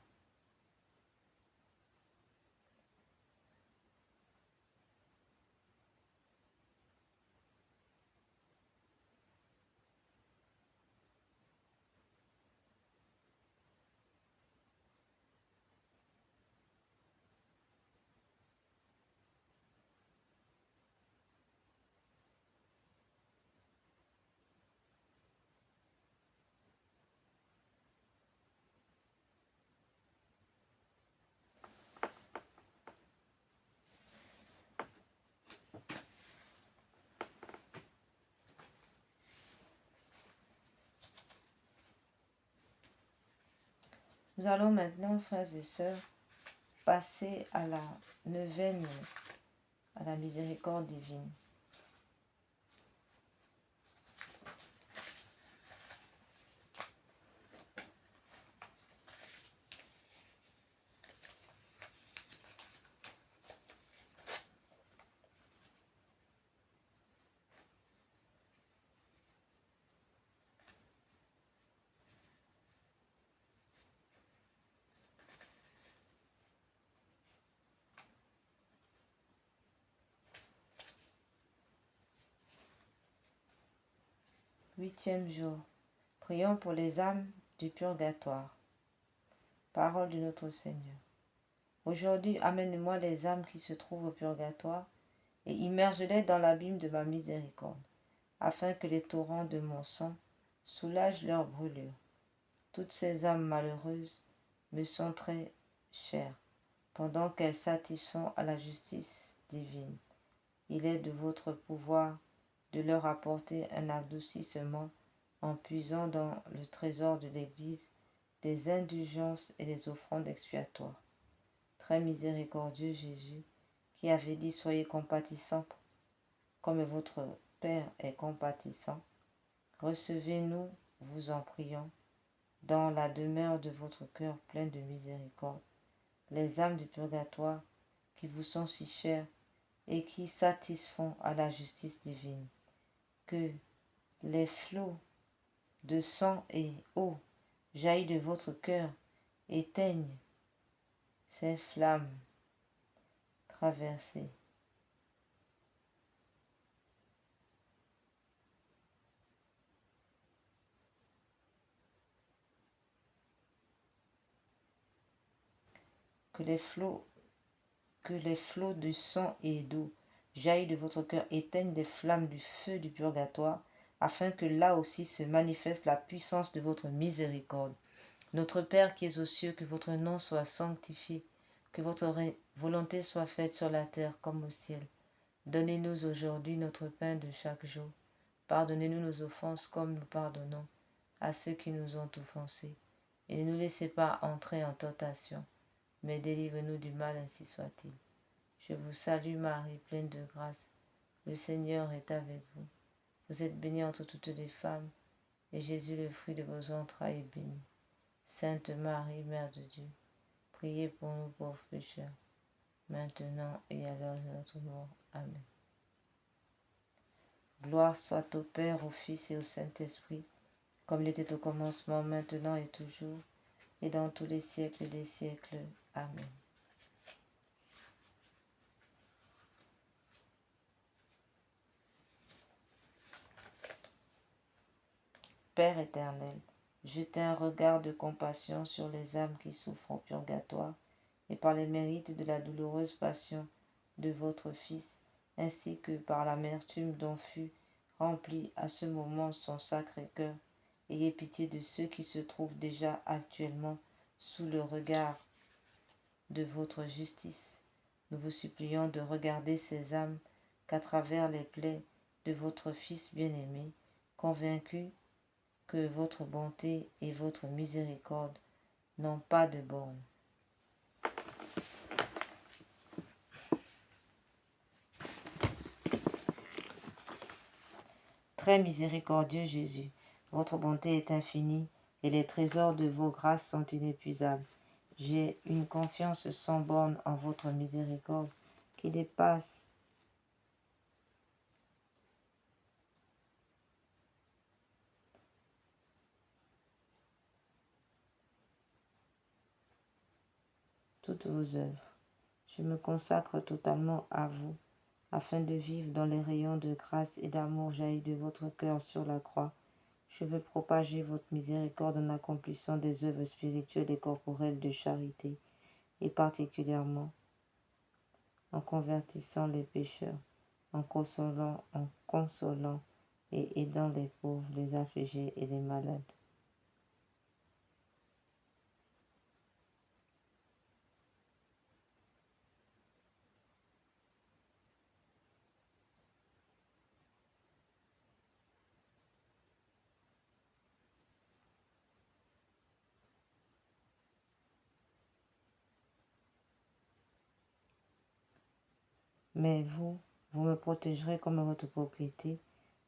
Nous allons maintenant, frères et sœurs, passer à la neuvaine à la miséricorde divine. Huitième jour. Prions pour les âmes du purgatoire. Parole de notre Seigneur. Aujourd'hui, amène-moi les âmes qui se trouvent au purgatoire et immerge-les dans l'abîme de ma miséricorde, afin que les torrents de mon sang soulagent leurs brûlures. Toutes ces âmes malheureuses me sont très chères, pendant qu'elles satisfont à la justice divine. Il est de votre pouvoir de leur apporter un adoucissement en puisant dans le trésor de l'Église des indulgences et des offrandes expiatoires. Très miséricordieux Jésus, qui avait dit « Soyez compatissants comme votre Père est compatissant », recevez-nous, vous en prions, dans la demeure de votre cœur plein de miséricorde, les âmes du purgatoire qui vous sont si chères et qui satisfont à la justice divine. Que les flots de sang et eau jaillis de votre cœur éteignent ces flammes traversées. Que les flots de sang et d'eau jaillis de votre cœur éteignent des flammes du feu du purgatoire, afin que là aussi se manifeste la puissance de votre miséricorde. Notre Père qui es aux cieux, que votre nom soit sanctifié, que votre volonté soit faite sur la terre comme au ciel. Donnez-nous aujourd'hui notre pain de chaque jour. Pardonnez-nous nos offenses comme nous pardonnons à ceux qui nous ont offensés. Et ne nous laissez pas entrer en tentation, mais délivre-nous du mal, ainsi soit-il. Je vous salue Marie, pleine de grâce. Le Seigneur est avec vous. Vous êtes bénie entre toutes les femmes, et Jésus, le fruit de vos entrailles, est béni. Sainte Marie, Mère de Dieu, priez pour nous pauvres pécheurs, maintenant et à l'heure de notre mort. Amen. Gloire soit au Père, au Fils et au Saint-Esprit, comme il était au commencement, maintenant et toujours, et dans tous les siècles des siècles. Amen. Père éternel, jetez un regard de compassion sur les âmes qui souffrent au purgatoire, et par les mérites de la douloureuse passion de votre Fils, ainsi que par l'amertume dont fut rempli à ce moment son sacré cœur, ayez pitié de ceux qui se trouvent déjà actuellement sous le regard de votre justice. Nous vous supplions de regarder ces âmes qu'à travers les plaies de votre Fils bien-aimé, convaincus que votre bonté et votre miséricorde n'ont pas de bornes. Très miséricordieux Jésus, votre bonté est infinie et les trésors de vos grâces sont inépuisables. J'ai une confiance sans borne en votre miséricorde qui dépasse toutes vos œuvres. Je me consacre totalement à vous, afin de vivre dans les rayons de grâce et d'amour jaillis de votre cœur sur la croix. Je veux propager votre miséricorde en accomplissant des œuvres spirituelles et corporelles de charité, et particulièrement en convertissant les pécheurs, en consolant et aidant les pauvres, les affligés et les malades. Mais vous me protégerez comme votre propriété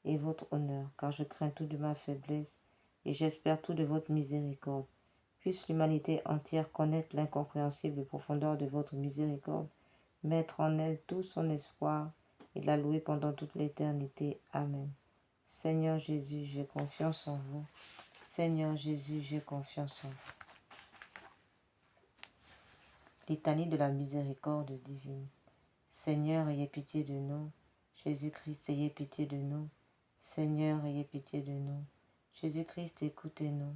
et votre honneur, car je crains tout de ma faiblesse et j'espère tout de votre miséricorde. Puisse l'humanité entière connaître l'incompréhensible profondeur de votre miséricorde, mettre en elle tout son espoir et la louer pendant toute l'éternité. Amen. Seigneur Jésus, j'ai confiance en vous. Seigneur Jésus, j'ai confiance en vous. Litanie de la miséricorde divine. Seigneur, ayez pitié de nous. Jésus-Christ, ayez pitié de nous. Seigneur, ayez pitié de nous. Jésus-Christ, écoutez-nous.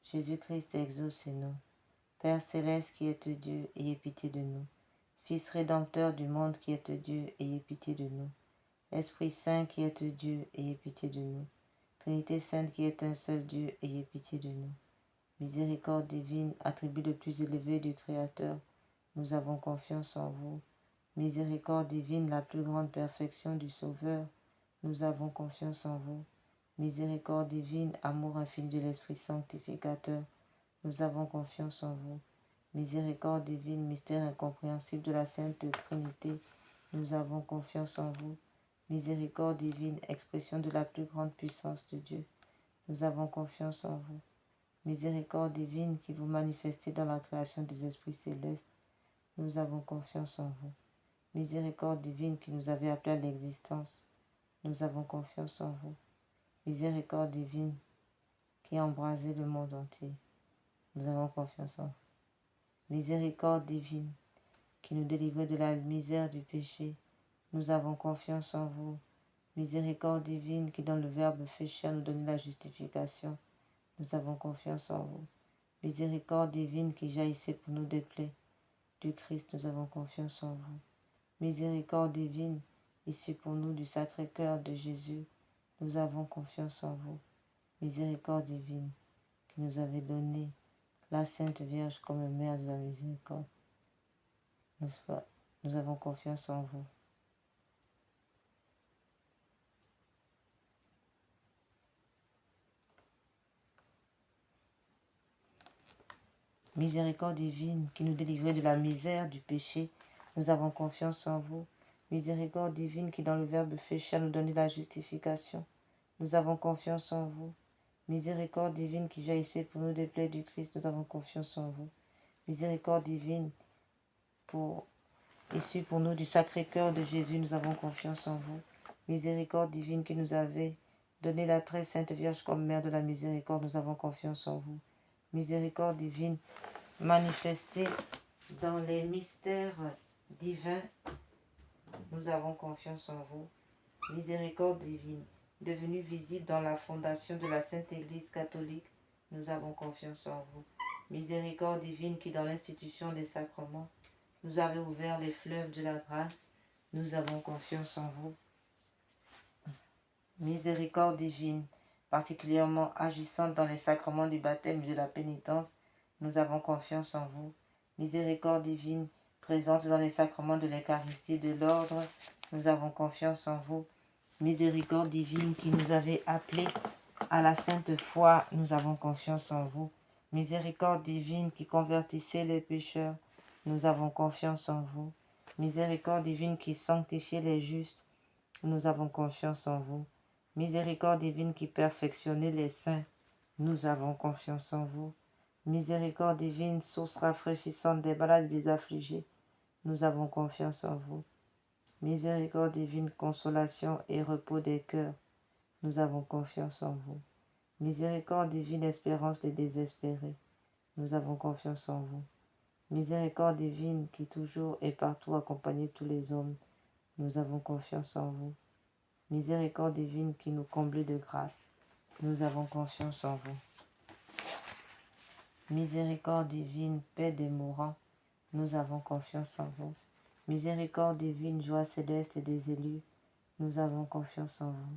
Jésus-Christ, exaucez-nous. Père céleste qui êtes Dieu, ayez pitié de nous. Fils rédempteur du monde qui êtes Dieu, ayez pitié de nous. Esprit Saint qui êtes Dieu, ayez pitié de nous. Trinité Sainte qui est un seul Dieu, ayez pitié de nous. Miséricorde divine, attribut le plus élevé du Créateur, nous avons confiance en vous. Miséricorde divine, la plus grande perfection du Sauveur, nous avons confiance en vous. Miséricorde divine, amour infini de l'Esprit sanctificateur, nous avons confiance en vous. Miséricorde divine, mystère incompréhensible de la Sainte Trinité, nous avons confiance en vous. Miséricorde divine, expression de la plus grande puissance de Dieu, nous avons confiance en vous. Miséricorde divine qui vous manifestez dans la création des esprits célestes, nous avons confiance en vous. Miséricorde divine qui nous avez appelés à l'existence, nous avons confiance en vous. Miséricorde divine qui embrasez le monde entier, nous avons confiance en vous. Miséricorde divine qui nous délivrez de la misère du péché, nous avons confiance en vous. Miséricorde divine qui dans le Verbe fait chair nous donne la justification, nous avons confiance en vous. Miséricorde divine qui jaillissait pour nous des plaies du Christ, nous avons confiance en vous. Miséricorde divine, issue pour nous du Sacré-Cœur de Jésus, nous avons confiance en vous. Miséricorde divine, qui nous avez donné la Sainte Vierge comme mère de la miséricorde, nous avons confiance en vous. Miséricorde divine, qui nous délivrez de la misère, du péché, nous avons confiance en vous. Miséricorde divine, qui dans le Verbe fait chair nous donne la justification, nous avons confiance en vous. Miséricorde divine, qui jaillissait pour nous des plaies du Christ, nous avons confiance en vous. Miséricorde divine, issue pour nous du Sacré-Cœur de Jésus, nous avons confiance en vous. Miséricorde divine, qui nous avez donné la très sainte Vierge comme mère de la miséricorde, nous avons confiance en vous. Miséricorde divine, manifestée dans les mystères divins, nous avons confiance en vous. Miséricorde divine, devenue visible dans la fondation de la Sainte Église catholique, nous avons confiance en vous. Miséricorde divine qui dans l'institution des sacrements, nous avez ouvert les fleuves de la grâce, nous avons confiance en vous. Miséricorde divine, particulièrement agissante dans les sacrements du baptême et de la pénitence, nous avons confiance en vous. Miséricorde divine, présente dans les sacrements de l'Eucharistie et de l'ordre, nous avons confiance en vous. Miséricorde divine qui nous avez appelés à la sainte foi, nous avons confiance en vous. Miséricorde divine qui convertissait les pécheurs, nous avons confiance en vous. Miséricorde divine qui sanctifiait les justes, nous avons confiance en vous. Miséricorde divine qui perfectionnait les saints, nous avons confiance en vous. Miséricorde divine, source rafraîchissante des malades et des affligés, nous avons confiance en vous. Miséricorde divine, consolation et repos des cœurs, nous avons confiance en vous. Miséricorde divine, espérance des désespérés, nous avons confiance en vous. Miséricorde divine qui toujours et partout accompagne tous les hommes, nous avons confiance en vous. Miséricorde divine qui nous comble de grâce, nous avons confiance en vous. Miséricorde divine, paix des mourants, nous avons confiance en vous. Miséricorde divine, joie céleste des élus, nous avons confiance en vous.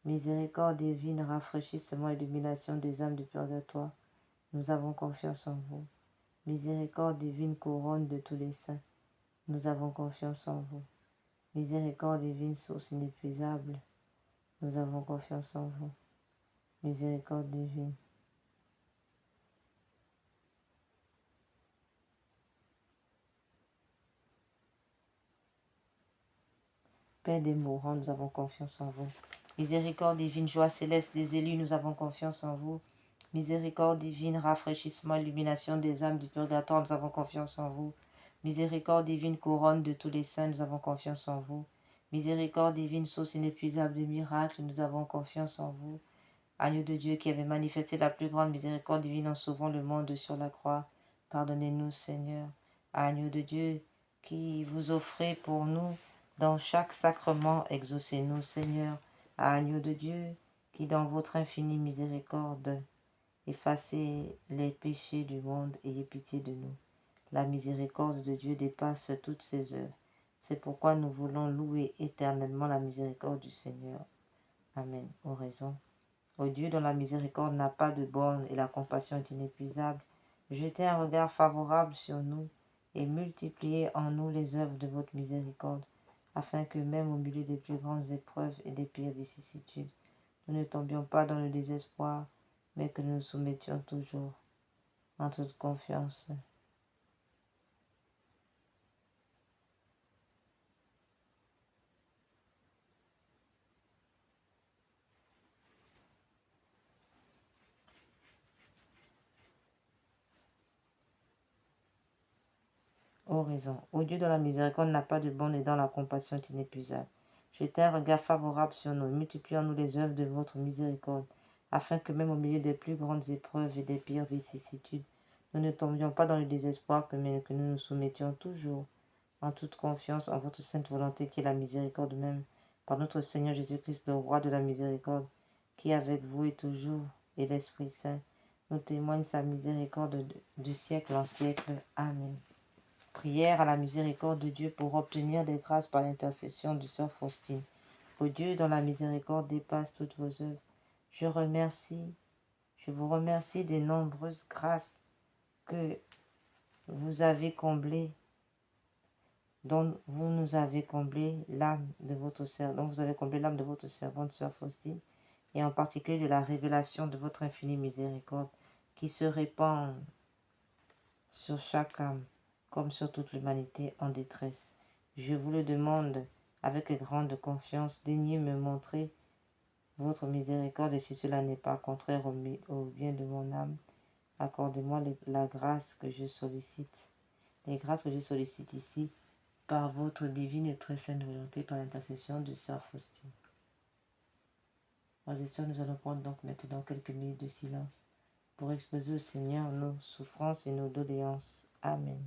Miséricorde divine, rafraîchissement et illumination des âmes du purgatoire, nous avons confiance en vous. Miséricorde divine, couronne de tous les saints, nous avons confiance en vous. Miséricorde divine, source inépuisable, nous avons confiance en vous. Miséricorde divine. Paix des mourants, nous avons confiance en vous. Miséricorde divine, joie céleste des élus, nous avons confiance en vous. Miséricorde divine, rafraîchissement, illumination des âmes du purgatoire, nous avons confiance en vous. Miséricorde divine, couronne de tous les saints, nous avons confiance en vous. Miséricorde divine, source inépuisable des miracles, nous avons confiance en vous. Agneau de Dieu qui avait manifesté la plus grande miséricorde divine en sauvant le monde sur la croix, pardonnez-nous, Seigneur. Agneau de Dieu qui vous offrez pour nous dans chaque sacrement, exaucez-nous, Seigneur. Agneau de Dieu qui dans votre infinie miséricorde effacez les péchés du monde, ayez pitié de nous. La miséricorde de Dieu dépasse toutes ses œuvres. C'est pourquoi nous voulons louer éternellement la miséricorde du Seigneur. Amen. Oraison. Ô Dieu dont la miséricorde n'a pas de borne et la compassion est inépuisable, jetez un regard favorable sur nous et multipliez en nous les œuvres de votre miséricorde, afin que même au milieu des plus grandes épreuves et des pires vicissitudes, nous ne tombions pas dans le désespoir, mais que nous nous soumettions toujours en toute confiance. Oraison. Ô Dieu dont la miséricorde n'a pas de borne et dont la compassion est inépuisable, jetez un regard favorable sur nous, multiplions-nous les œuvres de votre miséricorde, afin que même au milieu des plus grandes épreuves et des pires vicissitudes, nous ne tombions pas dans le désespoir, mais que nous nous soumettions toujours en toute confiance en votre sainte volonté qui est la miséricorde même, par notre Seigneur Jésus-Christ, le roi de la miséricorde, qui avec vous est toujours, et l'Esprit Saint nous témoigne sa miséricorde du siècle en siècle. Amen. Prière à la miséricorde de Dieu pour obtenir des grâces par l'intercession de sœur Faustine. Ô Dieu dont la miséricorde dépasse toutes vos œuvres, je vous remercie des nombreuses grâces que vous avez comblées, dont vous avez comblé l'âme de votre servante sœur Faustine, et en particulier de la révélation de votre infinie miséricorde qui se répand sur chaque âme comme sur toute l'humanité en détresse. Je vous le demande avec grande confiance, daignez me montrer votre miséricorde et si cela n'est pas contraire au bien de mon âme, accordez-moi la grâce que je sollicite, les grâces que je sollicite ici par votre divine et très sainte volonté par l'intercession de sœur Faustine. Frères et sœurs, nous allons prendre donc maintenant quelques minutes de silence pour exposer au Seigneur nos souffrances et nos doléances. Amen.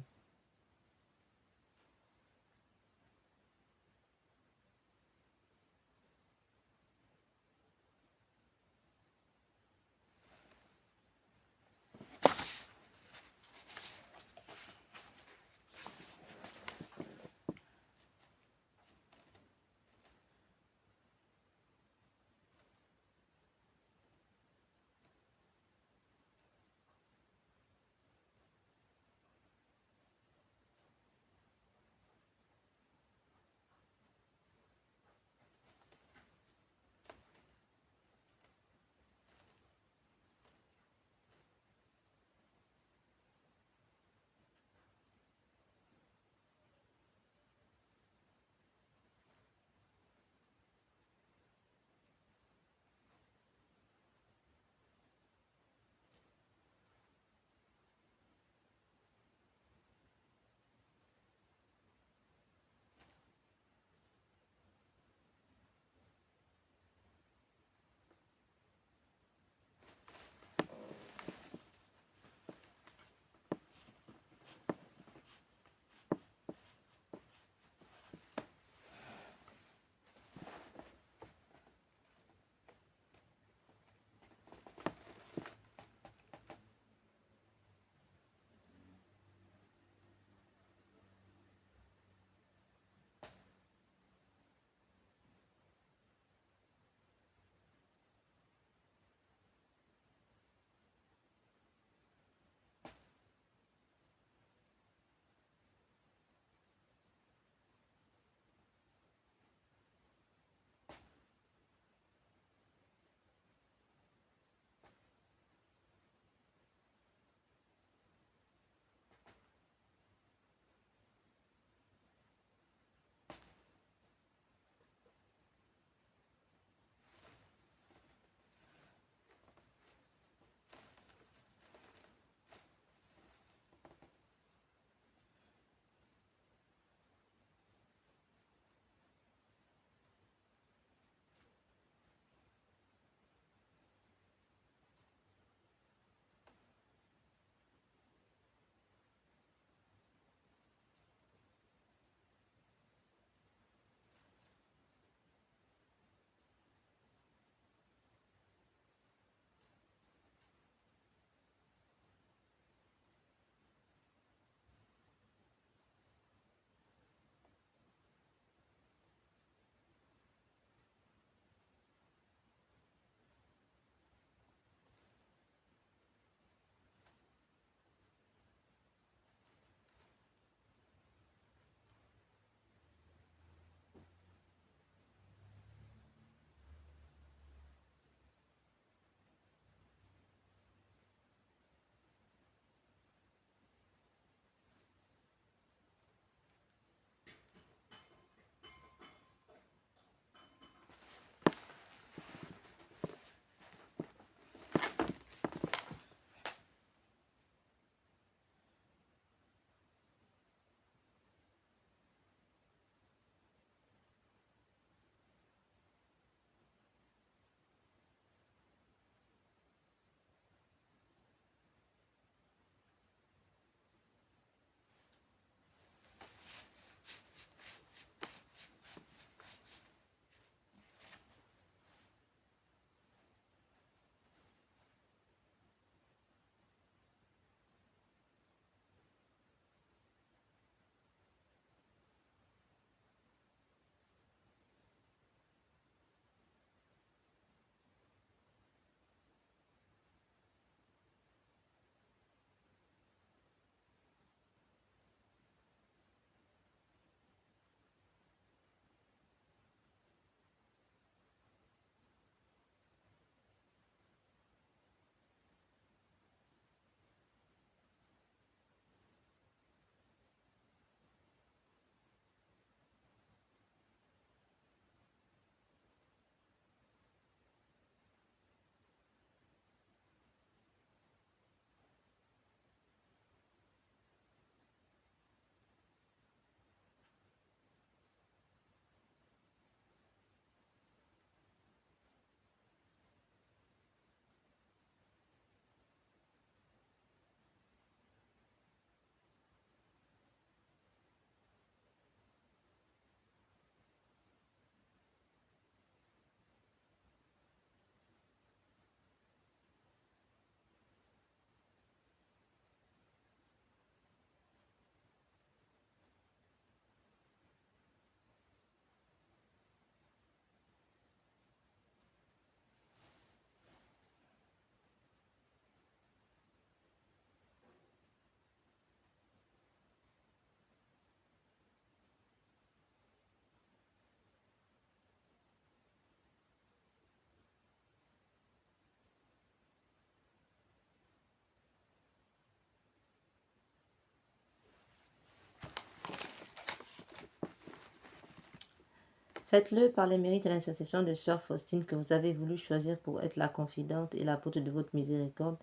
Faites-le par les mérites et l'intercession de Sœur Faustine que vous avez voulu choisir pour être la confidente et l'apôtre de votre miséricorde.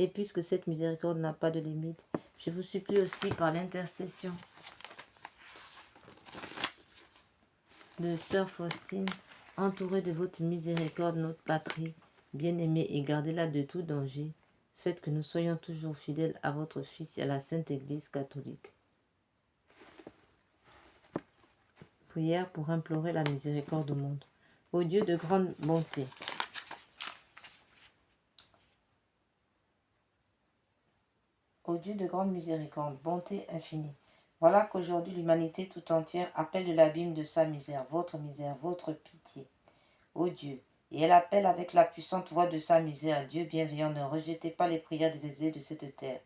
Et puisque cette miséricorde n'a pas de limite, je vous supplie aussi par l'intercession de Sœur Faustine, entourée de votre miséricorde, notre patrie, bien-aimée, et gardez-la de tout danger. Faites que nous soyons toujours fidèles à votre Fils et à la Sainte Église catholique. Prière pour implorer la miséricorde au monde. Ô Dieu de grande bonté, ô Dieu de grande miséricorde, bonté infinie, voilà qu'aujourd'hui l'humanité tout entière appelle de l'abîme de sa misère, votre pitié, ô Dieu, et elle appelle avec la puissante voix de sa misère, Dieu bienveillant, ne rejetez pas les prières des aisés de cette terre.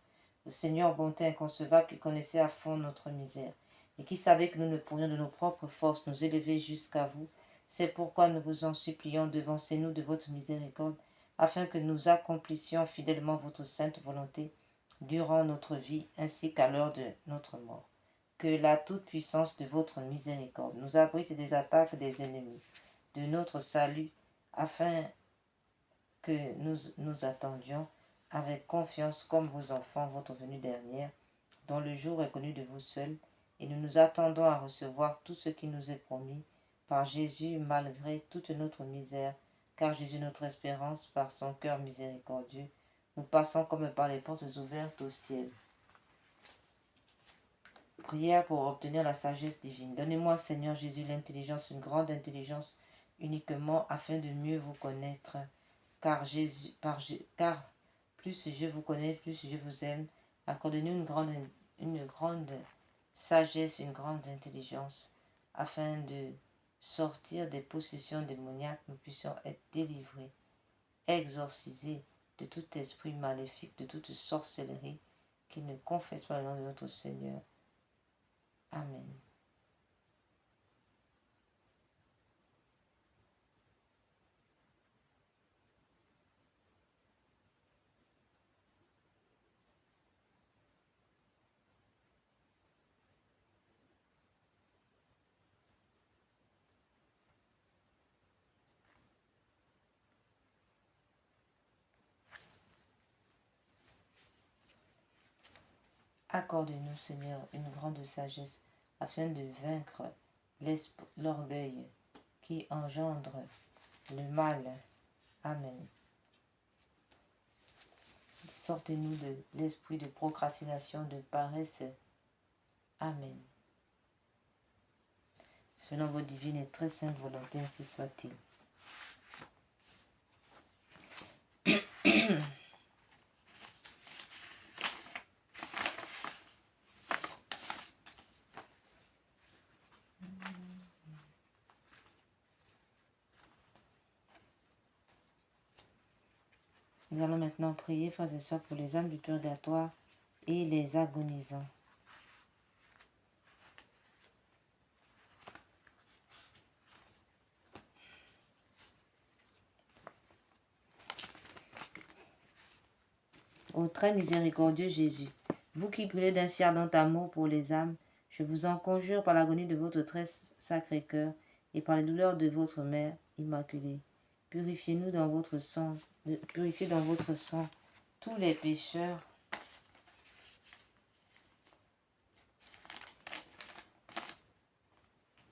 Le Seigneur, bonté inconcevable, qui connaissait à fond notre misère, et qui savait que nous ne pourrions de nos propres forces nous élever jusqu'à vous, c'est pourquoi nous vous en supplions, devancez-nous de votre miséricorde, afin que nous accomplissions fidèlement votre sainte volonté, durant notre vie ainsi qu'à l'heure de notre mort. Que la toute-puissance de votre miséricorde nous abrite des attaques des ennemis, de notre salut, afin que nous attendions avec confiance comme vos enfants votre venue dernière, dont le jour est connu de vous seuls, et nous nous attendons à recevoir tout ce qui nous est promis par Jésus malgré toute notre misère, car Jésus notre espérance, par son cœur miséricordieux, nous passons comme par les portes ouvertes au ciel. Prière pour obtenir la sagesse divine. Donnez-moi, Seigneur Jésus, l'intelligence, une grande intelligence, uniquement afin de mieux vous connaître. Car plus je vous connais, plus je vous aime. Accordez-nous une grande sagesse, une grande intelligence, afin de sortir des possessions démoniaques, nous puissions être délivrés, exorcisés de tout esprit maléfique, de toute sorcellerie qui ne confesse pas le nom de notre Seigneur. Amen. Accorde-nous, Seigneur, une grande sagesse afin de vaincre l'orgueil qui engendre le mal. Amen. Sortez-nous de l'esprit de procrastination, de paresse. Amen. Selon vos divines et très saintes volontés, ainsi soit-il. Nous allons maintenant prier, frères et sœurs, pour les âmes du purgatoire et les agonisants. Ô très miséricordieux Jésus, vous qui brûlez d'un si ardent amour pour les âmes, je vous en conjure par l'agonie de votre très sacré cœur et par les douleurs de votre Mère Immaculée. Purifiez-nous dans votre sang, purifiez dans votre sang tous les pécheurs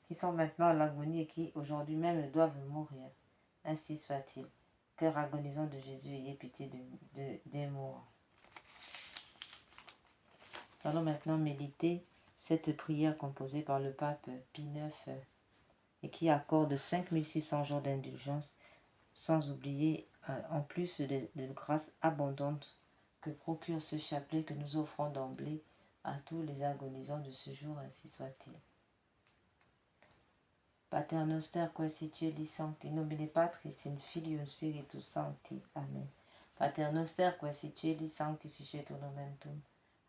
qui sont maintenant à l'agonie et qui aujourd'hui même doivent mourir. Ainsi soit-il. Cœur agonisant de Jésus, ayez pitié des mourants. Nous allons maintenant méditer cette prière composée par le pape Pie IX et qui accorde 5600 jours d'indulgence, sans oublier en plus de grâces abondantes que procure ce chapelet que nous offrons d'emblée à tous les agonisants de ce jour, ainsi soit-il. Pater noster, quae si cieli sancti nomine Patris in Filio Spiritus Sancti. Amen. Pater noster, quae si cieli sanctificetur nomen tuum.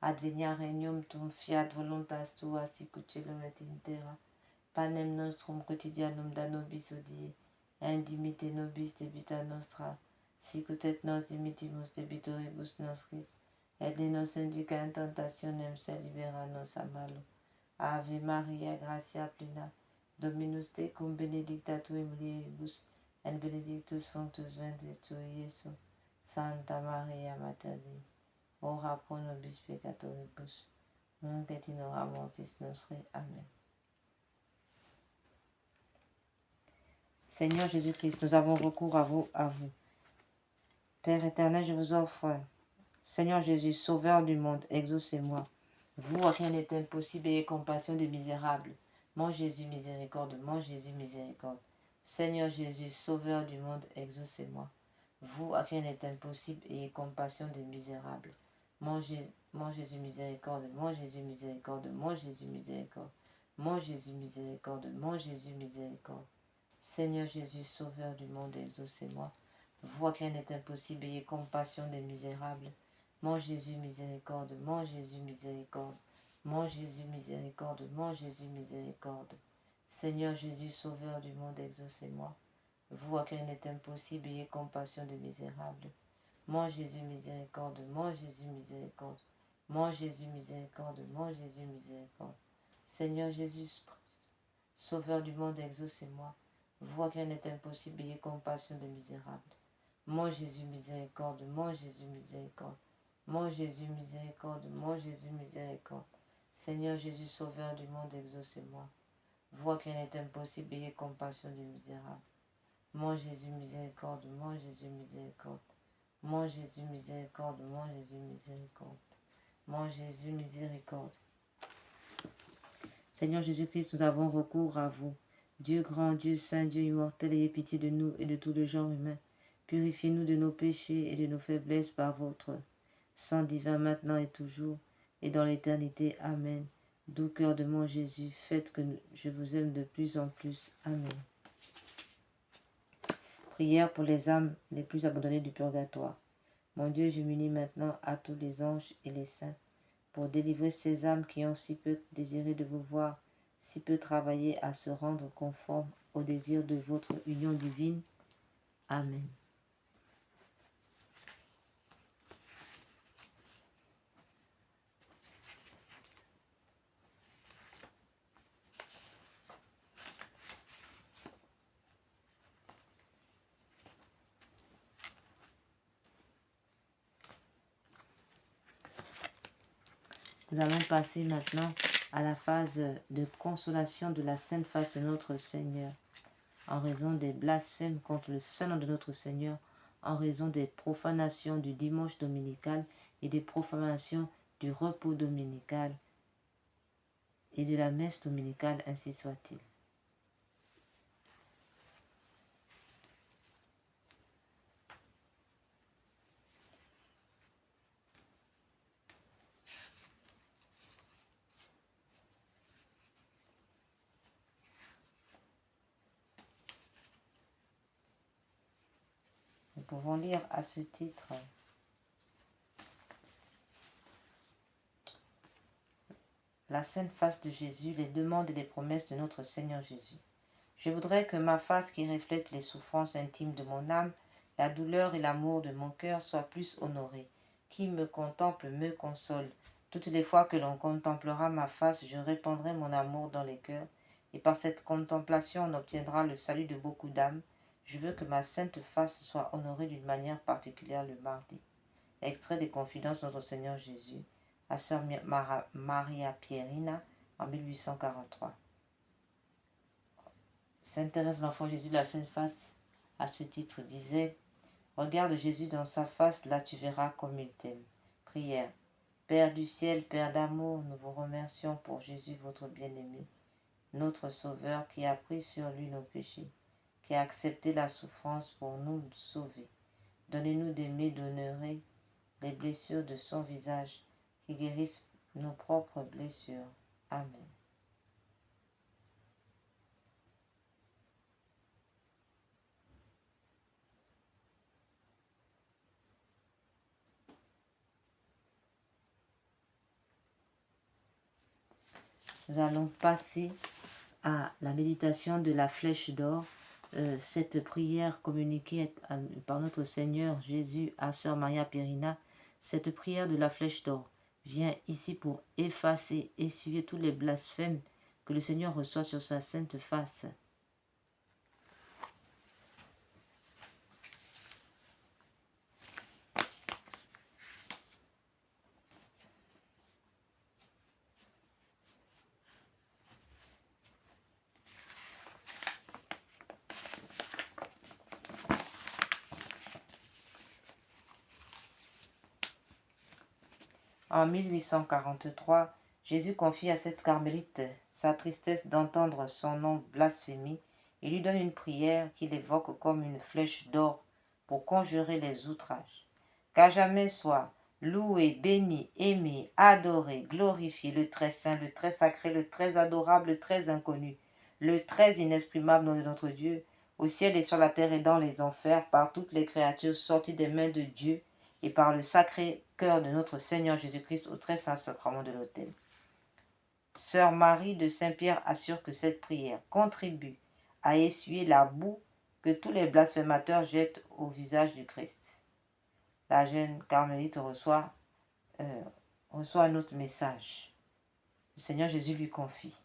Adveniat regnum tuum, fiat voluntas tua, sicut cielo et in terra. Panem nostrum quotidianum da nobis hodie, et dimitte nobis debita nostra, sicut et nos dimittimus debitoribus nostris, et ne nos induca in tentationem, sed libera nos a malo. Ave Maria, gratia plena, Dominus tecum benedicta tui mulieribus, et benedictus fructus ventris tui, Iesus. Santa Maria Mater Dei, ora pro nobis peccatoribus, nunc et in hora mortis nostre. Amen. Seigneur Jésus-Christ, nous avons recours à vous. Père éternel, je vous offre, Seigneur Jésus, Sauveur du monde, exaucez-moi. Vous, à qui rien n'est impossible, ayez compassion des misérables. Mon Jésus miséricorde, mon Jésus miséricorde. Seigneur Jésus, Sauveur du monde, exaucez-moi. Vous, à qui rien n'est impossible, ayez compassion des misérables. Mon Jésus miséricorde, mon Jésus miséricorde, mon Jésus miséricorde. Mon Jésus miséricorde, mon Jésus miséricorde. Seigneur Jésus, Sauveur du monde, exaucez-moi. Vous, à qui rien n'est impossible, ayez compassion des misérables. Mon Jésus miséricorde, mon Jésus miséricorde. Mon Jésus miséricorde, mon Jésus miséricorde. Seigneur Jésus, Sauveur du monde, exaucez-moi. Vous, à qui rien n'est impossible, ayez compassion des misérables. Mon Jésus miséricorde, mon Jésus miséricorde. Mon Jésus miséricorde, mon Jésus miséricorde. Seigneur Jésus, Sauveur du monde, exaucez-moi. Vous, à qui rien n'est impossible, ayez compassion des misérables. Mon Jésus miséricorde, mon Jésus miséricorde. Mon Jésus miséricorde, mon Jésus miséricorde. Seigneur Jésus, Sauveur du monde, exaucez-moi. Vois qu'il est impossible, ayez compassion des misérables. Mon Jésus miséricorde, mon Jésus miséricorde. Mon Jésus miséricorde, mon Jésus miséricorde. Mon Jésus miséricorde. Seigneur Jésus-Christ, nous avons recours à vous. Dieu grand, Dieu saint, Dieu immortel, ayez pitié de nous et de tout le genre humain. Purifiez-nous de nos péchés et de nos faiblesses par votre sang divin maintenant et toujours, et dans l'éternité. Amen. Doux cœur de mon Jésus, faites que je vous aime de plus en plus. Amen. Prière pour les âmes les plus abandonnées du purgatoire. Mon Dieu, je m'unis maintenant à tous les anges et les saints pour délivrer ces âmes qui ont si peu désiré de vous voir, si peu travaillé à se rendre conformes au désir de votre union divine. Amen. Nous allons passer maintenant à la phase de consolation de la sainte face de notre Seigneur, en raison des blasphèmes contre le saint nom de notre Seigneur, en raison des profanations du dimanche dominical et des profanations du repos dominical et de la messe dominicale, ainsi soit-il. Nous pouvons lire à ce titre la sainte face de Jésus, les demandes et les promesses de notre Seigneur Jésus. Je voudrais que ma face qui reflète les souffrances intimes de mon âme, la douleur et l'amour de mon cœur soit plus honorée. Qui me contemple me console. Toutes les fois que l'on contemplera ma face, je répandrai mon amour dans les cœurs, et par cette contemplation on obtiendra le salut de beaucoup d'âmes. Je veux que ma sainte face soit honorée d'une manière particulière le mardi. Extrait des Confidences de notre Seigneur Jésus à Sœur Maria Pierina en 1843. Sainte Thérèse de l'Enfant Jésus de la Sainte Face, à ce titre, disait « Regarde Jésus dans sa face, là tu verras comme il t'aime. » Prière. Père du ciel, Père d'amour, nous vous remercions pour Jésus, votre bien-aimé, notre Sauveur, qui a pris sur lui nos péchés, qui a accepté la souffrance pour nous sauver. Donnez-nous d'aimer, d'honorer les blessures de son visage, qui guérissent nos propres blessures. Amen. Nous allons passer à la méditation de la flèche d'or. Cette prière communiquée par notre Seigneur Jésus à Sœur Maria Pierina, cette prière de la flèche d'or vient ici pour effacer, essuyer tous les blasphèmes que le Seigneur reçoit sur sa sainte face. En 1843, Jésus confie à cette carmélite sa tristesse d'entendre son nom blasphémé et lui donne une prière qu'il évoque comme une flèche d'or pour conjurer les outrages. Qu'à jamais soit loué, béni, aimé, adoré, glorifié le très saint, le très sacré, le très adorable, le très inconnu, le très inexprimable nom de notre Dieu, au ciel et sur la terre et dans les enfers, par toutes les créatures sorties des mains de Dieu, et par le sacré cœur de notre Seigneur Jésus-Christ au très saint sacrement de l'autel. Sœur Marie de Saint-Pierre assure que cette prière contribue à essuyer la boue que tous les blasphémateurs jettent au visage du Christ. La jeune carmélite reçoit un autre message. Le Seigneur Jésus lui confie: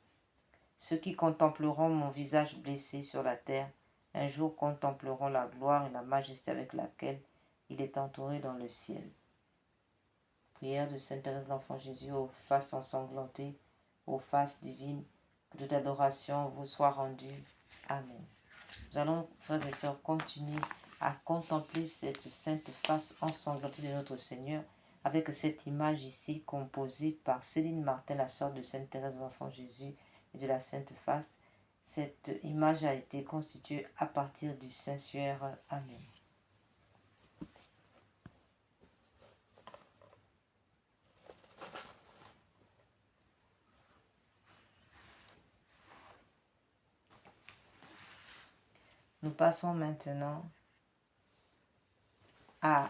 ceux qui contempleront mon visage blessé sur la terre, un jour contempleront la gloire et la majesté avec laquelle il est entouré dans le ciel. Prière de Sainte Thérèse d'Enfant Jésus aux faces ensanglantées, aux faces divines, que toute adoration vous soit rendue. Amen. Nous allons, frères et sœurs, continuer à contempler cette sainte face ensanglantée de notre Seigneur avec cette image ici composée par Céline Martin, la sœur de Sainte Thérèse d'Enfant Jésus et de la Sainte Face. Cette image a été constituée à partir du Saint-Suaire. Amen. Nous passons maintenant à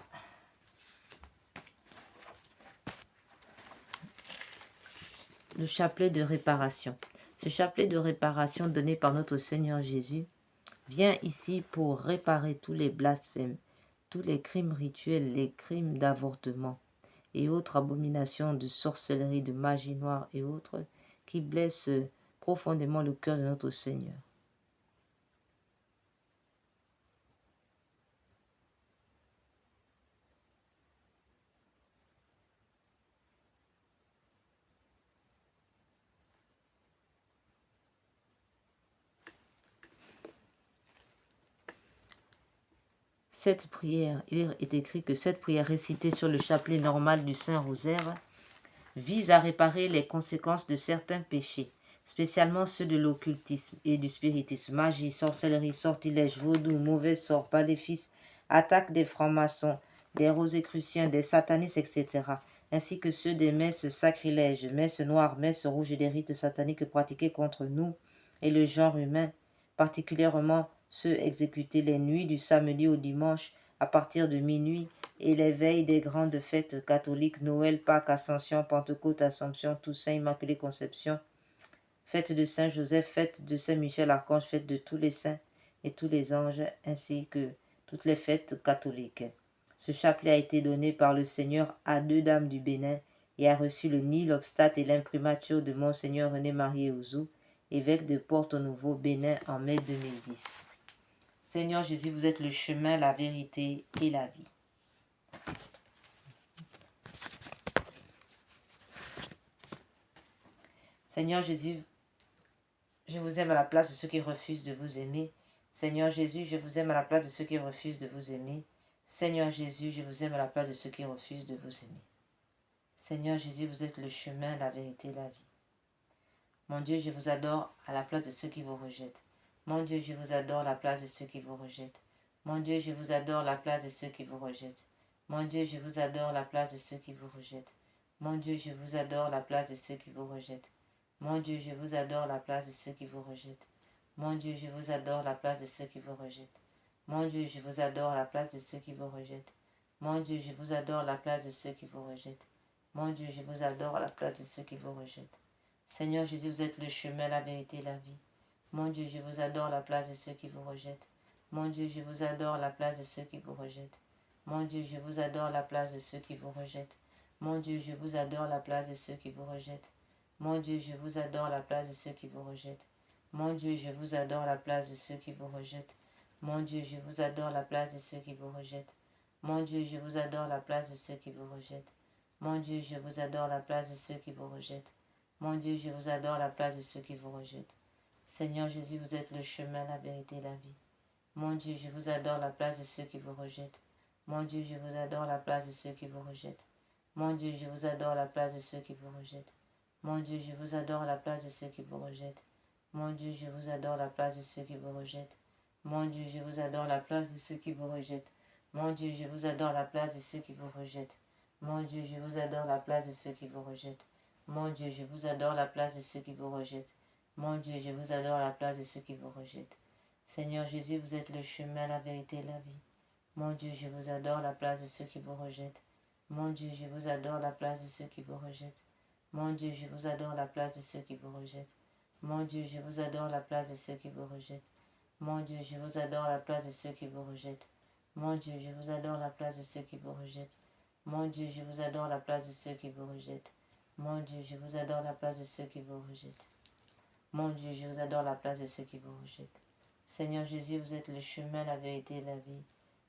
le chapelet de réparation. Ce chapelet de réparation donné par notre Seigneur Jésus vient ici pour réparer tous les blasphèmes, tous les crimes rituels, les crimes d'avortement et autres abominations de sorcellerie, de magie noire et autres qui blessent profondément le cœur de notre Seigneur. Cette prière, il est écrit que cette prière récitée sur le chapelet normal du Saint-Rosaire vise à réparer les conséquences de certains péchés, spécialement ceux de l'occultisme et du spiritisme, magie, sorcellerie, sortilège, vaudou, mauvais sort, maléfice, attaque des francs-maçons, des rosicruciens, des satanistes, etc., ainsi que ceux des messes sacrilèges, messes noires, messes rouges et des rites sataniques pratiqués contre nous et le genre humain, particulièrement ceux exécutés les nuits du samedi au dimanche à partir de minuit et les veilles des grandes fêtes catholiques, Noël, Pâques, Ascension, Pentecôte, Assomption, Toussaint, Immaculée Conception, fête de Saint Joseph, fête de Saint Michel Archange, fête de tous les saints et tous les anges, ainsi que toutes les fêtes catholiques. Ce chapelet a été donné par le Seigneur à 2 dames du Bénin et a reçu le nid, l'obstate et l'imprimature de Monseigneur René-Marie Ouzou, évêque de Porto-Novo, Bénin, en mai 2010. Seigneur Jésus, vous êtes le chemin, la vérité et la vie. Seigneur Jésus, je vous aime à la place de ceux qui refusent de vous aimer. Seigneur Jésus, je vous aime à la place de ceux qui refusent de vous aimer. Seigneur Jésus, je vous aime à la place de ceux qui refusent de vous aimer. Seigneur Jésus, vous êtes le chemin, la vérité et la vie. Mon Dieu, je vous adore à la place de ceux qui vous rejettent. Mon Dieu, je vous adore à la place de ceux qui vous rejettent. Mon Dieu, je vous adore à la place de ceux qui vous rejettent. Mon Dieu, je vous adore à la place de ceux qui vous rejettent. Mon Dieu, je vous adore à la place de ceux qui vous rejettent. Mon Dieu, je vous adore à la place de ceux qui vous rejettent. Mon Dieu, je vous adore à la place de ceux qui vous rejettent. Mon Dieu, je vous adore à la place de ceux qui vous rejettent. Mon Dieu, je vous adore à la place de ceux qui vous rejettent. Mon Dieu, je vous adore à la place de ceux qui vous rejettent. Seigneur Jésus, vous êtes le chemin, la vérité et la vie. Mon Dieu, je vous adore à la place de ceux qui vous rejettent. Mon Dieu, je vous adore à la place de ceux qui vous rejettent. Mon Dieu, je vous adore à la place de ceux qui vous rejettent. Mon Dieu, je vous adore à la place de ceux qui vous rejettent. Mon Dieu, je vous adore à la place de ceux qui vous rejettent. Mon Dieu, je vous adore à la place de ceux qui vous rejettent. Mon Dieu, je vous adore à la place de ceux qui vous rejettent. Mon Dieu, je vous adore à la place de ceux qui vous rejettent. Mon Dieu, je vous adore à la place de ceux qui vous rejettent. Mon Dieu, je vous adore à la place de ceux qui vous rejettent. Seigneur Jésus, vous êtes le chemin, la vérité et la vie. Mon Dieu, je vous adore à la place de ceux qui vous rejettent. Mon Dieu, je vous adore à la place de ceux qui vous rejettent. Mon Dieu, je vous adore à la place de ceux qui vous rejettent. Mon Dieu, je vous adore à la place de ceux qui vous rejettent. Mon Dieu, je vous adore à la place de ceux qui vous rejettent. Mon Dieu, je vous adore à la place de ceux qui vous rejettent. Mon Dieu, je vous adore à la place de ceux qui vous rejettent. Mon Dieu, je vous adore à la place de ceux qui vous rejettent. Mon Dieu, je vous adore à la place de ceux qui vous rejettent. Mon Dieu, je vous adore à la place de ceux qui vous rejettent. Seigneur Jésus, vous êtes le chemin, la vérité et la vie. Mon Dieu, je vous adore à la place de ceux qui vous rejettent. Mon Dieu, je vous adore à la place de ceux qui vous rejettent. Mon Dieu, je vous adore à la place de ceux qui vous rejettent. Mon Dieu, je vous adore à la place de ceux qui vous rejettent. Mon Dieu, je vous adore à la place de ceux qui vous rejettent. Mon Dieu, je vous adore à la place de ceux qui vous rejettent. Mon Dieu, je vous adore à la place de ceux qui vous rejettent. Mon Dieu, je vous adore à la place de ceux qui vous rejettent. Mon Dieu, je vous adore à la place de ceux qui vous rejettent. Seigneur Jésus, vous êtes le chemin, la vérité et la vie.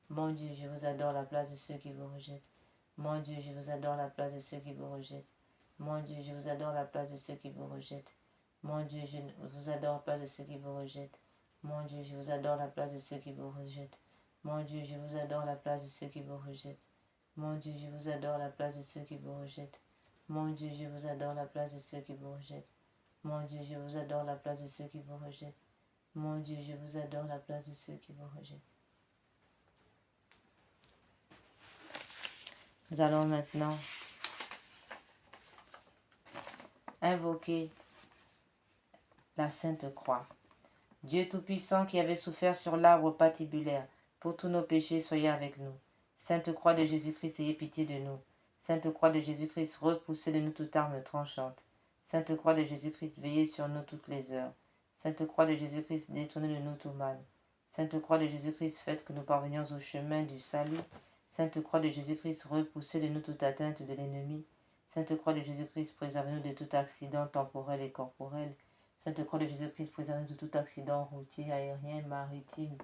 Mon Dieu, je vous adore à la place de ceux qui vous rejettent. Mon Dieu, je vous adore à la place de ceux qui vous rejettent. Mon Dieu, je vous adore à la place de ceux qui vous rejettent. Mon Dieu, je vous adore à la place de ceux qui vous rejettent. Mon Dieu, je vous adore à la place de ceux qui vous rejettent. Mon Dieu, je vous adore à la place de ceux qui vous rejettent. Mon Dieu, je vous adore à la place de ceux qui vous rejettent. Mon Dieu, je vous adore à la place de ceux qui vous rejettent. Mon Dieu, je vous adore à la place de ceux qui vous rejettent. Mon Dieu, je vous adore à la place de ceux qui vous rejettent. Nous allons maintenant invoquer la Sainte Croix. Dieu Tout-Puissant qui avait souffert sur l'arbre patibulaire, pour tous nos péchés, soyez avec nous. Sainte Croix de Jésus-Christ, ayez pitié de nous. Sainte Croix de Jésus-Christ, repoussez de nous toute arme tranchante. Sainte Croix de Jésus-Christ, veillez sur nous toutes les heures. Sainte Croix de Jésus-Christ, détournez de nous tout mal. Sainte Croix de Jésus-Christ, faites que nous parvenions au chemin du salut. Sainte Croix de Jésus-Christ, repoussez de nous toute atteinte de l'ennemi. Sainte Croix de Jésus-Christ, préservez-nous de tout accident temporel et corporel. Sainte Croix de Jésus-Christ, préservez-nous de tout accident routier, aérien, maritime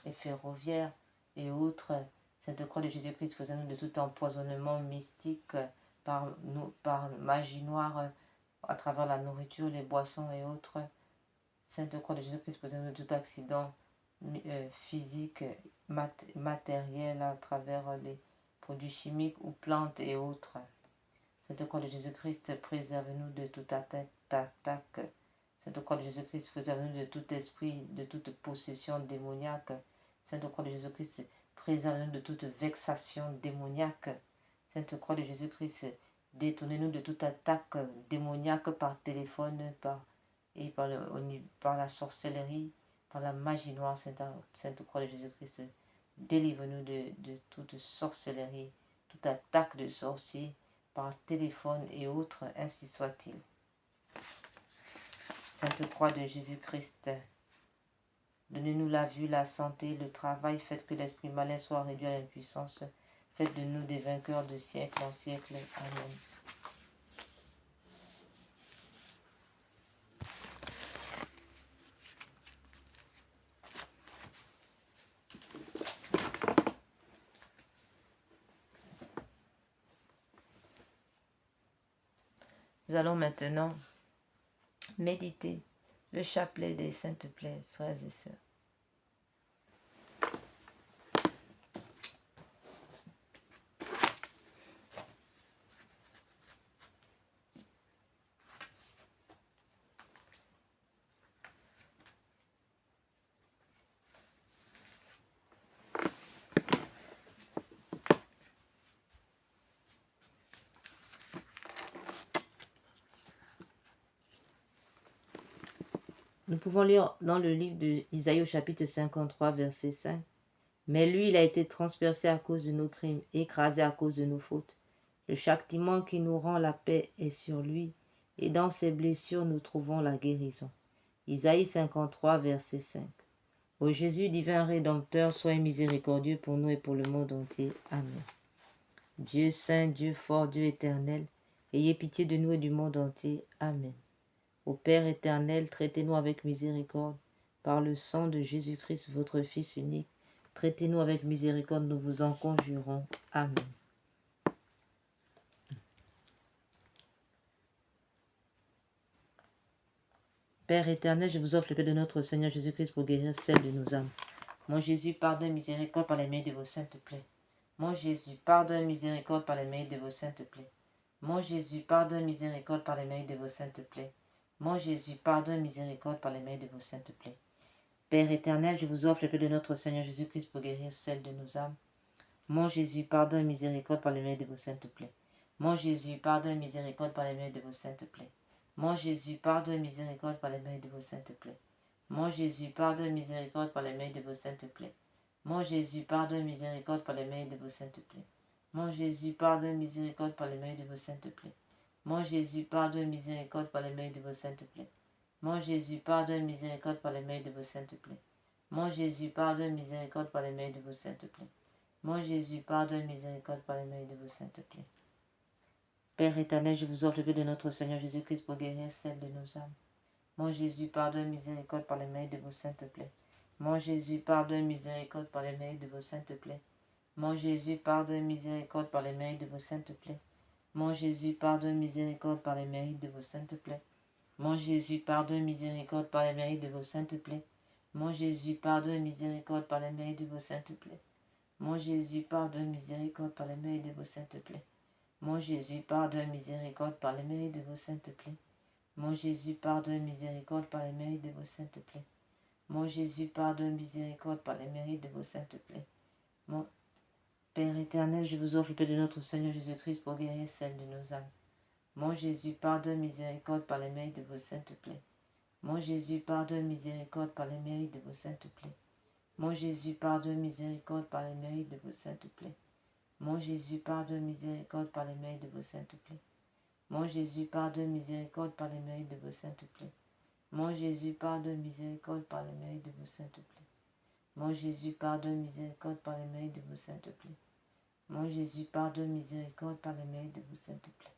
et ferroviaire et autres. Sainte Croix de Jésus-Christ, préservez-nous de tout empoisonnement mystique par magie noire à travers la nourriture, les boissons et autres. Sainte Croix de Jésus-Christ, préservez-nous de tout accident physique, matériel à travers les produits chimiques ou plantes et autres. Sainte Croix de Jésus-Christ, préservez-nous de toute attaque. Sainte Croix de Jésus-Christ, préservez-nous de tout esprit, de toute possession démoniaque. Sainte Croix de Jésus-Christ, préservez-nous de toute vexation démoniaque. Sainte Croix de Jésus-Christ, détournez-nous de toute attaque démoniaque par téléphone, par la sorcellerie, par la magie noire. Sainte Croix de Jésus-Christ, délivre-nous de toute sorcellerie, toute attaque de sorciers, par téléphone et autres, ainsi soit-il. Sainte Croix de Jésus-Christ, donnez-nous la vue, la santé, le travail, faites que l'esprit malin soit réduit à l'impuissance, faites de nous des vainqueurs de siècle en siècle. Amen. Nous allons maintenant méditer le chapelet des saintes plaies, frères et sœurs. Nous pouvons lire dans le livre d'Isaïe au chapitre 53, verset 5. « Mais lui, il a été transpercé à cause de nos crimes, écrasé à cause de nos fautes. Le châtiment qui nous rend la paix est sur lui, et dans ses blessures nous trouvons la guérison. » Isaïe 53, verset 5. Ô Jésus, divin Rédempteur, sois miséricordieux pour nous et pour le monde entier. Amen. Dieu saint, Dieu fort, Dieu éternel, Ayez pitié de nous et du monde entier. Amen. Ô Père éternel, traitez-nous avec miséricorde. Par le sang de Jésus-Christ, votre Fils unique, traitez-nous avec miséricorde, nous vous en conjurons. Amen. Père éternel, je vous offre le paix de notre Seigneur Jésus-Christ pour guérir celle de nos âmes. Mon Jésus, pardonne miséricorde par les mérites de vos saintes plaies. Mon Jésus, pardonne miséricorde par les mérites de vos saintes plaies. Mon Jésus, pardonne miséricorde par les mérites de vos saintes plaies. Mon Jésus, pardonne miséricorde par les mérites de vos saintes plaies. Père éternel, je vous offre le paix de notre Seigneur Jésus-Christ pour guérir celle de nos âmes. Mon Jésus, pardonne miséricorde par les mérites de vos saintes plaies. Mon Jésus, pardonne miséricorde par les mérites de vos saintes plaies. Mon Jésus, pardonne miséricorde par les mérites de vos saintes plaies. Mon Jésus, pardonne miséricorde par les mérites de vos saintes plaies. Mon Jésus, pardonne miséricorde par les mérites de vos saintes plaies. Mon Jésus, pardonne miséricorde par les mérites de vos saintes plaies. Mon Jésus, pardonne miséricorde par les mérites de vos saintes plaies. Mon Jésus, pardonne miséricorde par les mérites de vos saintes plaies. Mon Jésus, pardonne miséricorde par les mérites de vos saintes plaies. Mon Jésus, pardonne miséricorde par les mérites de vos saintes plaies. Père éternel, je vous offre le paix de notre Seigneur Jésus-Christ pour guérir celle de nos âmes. Mon Jésus, pardonne miséricorde par les mérites de vos saintes plaies. Mon Jésus, pardonne miséricorde par les mérites de vos saintes plaies. Mon Jésus, pardonne miséricorde par les mérites de vos saintes plaies. Mon Jésus, pardonne miséricorde par les mérites de vos saintes plaies. Mon Jésus, pardonne miséricorde par les mérites de vos saintes plaies. Mon Jésus, pardonne miséricorde par les mérites de vos saintes plaies. Mon Jésus, pardonne miséricorde par les mérites de vos saintes plaies. Mon Jésus, pardonne miséricorde par les mérites de vos saintes plaies. Mon Jésus, pardonne miséricorde par les mérites de vos saintes plaies. Mon Jésus, pardonne miséricorde par les mérites de vos saintes plaies. Mon Père éternel, je vous offre le paix de notre Seigneur Jésus-Christ pour guérir celle de nos âmes. Mon Jésus, pardonne miséricorde par les mérites de vos saintes plaies. Mon Jésus, pardonne miséricorde par les mérites de vos saintes plaies. Mon Jésus, pardonne miséricorde par les mérites de vos saintes plaies. Mon Jésus, pardonne miséricorde par les mérites de vos saintes plaies. Mon Jésus, pardonne miséricorde par les mérites de vos saintes plaies. Mon Jésus, pardonne miséricorde par les mérites de vos saintes plaies. Mon Jésus, pardonne miséricorde par les mérites de vos saintes plaies. Mon Jésus, pardonne miséricorde par les mérites de vos saintes plaies.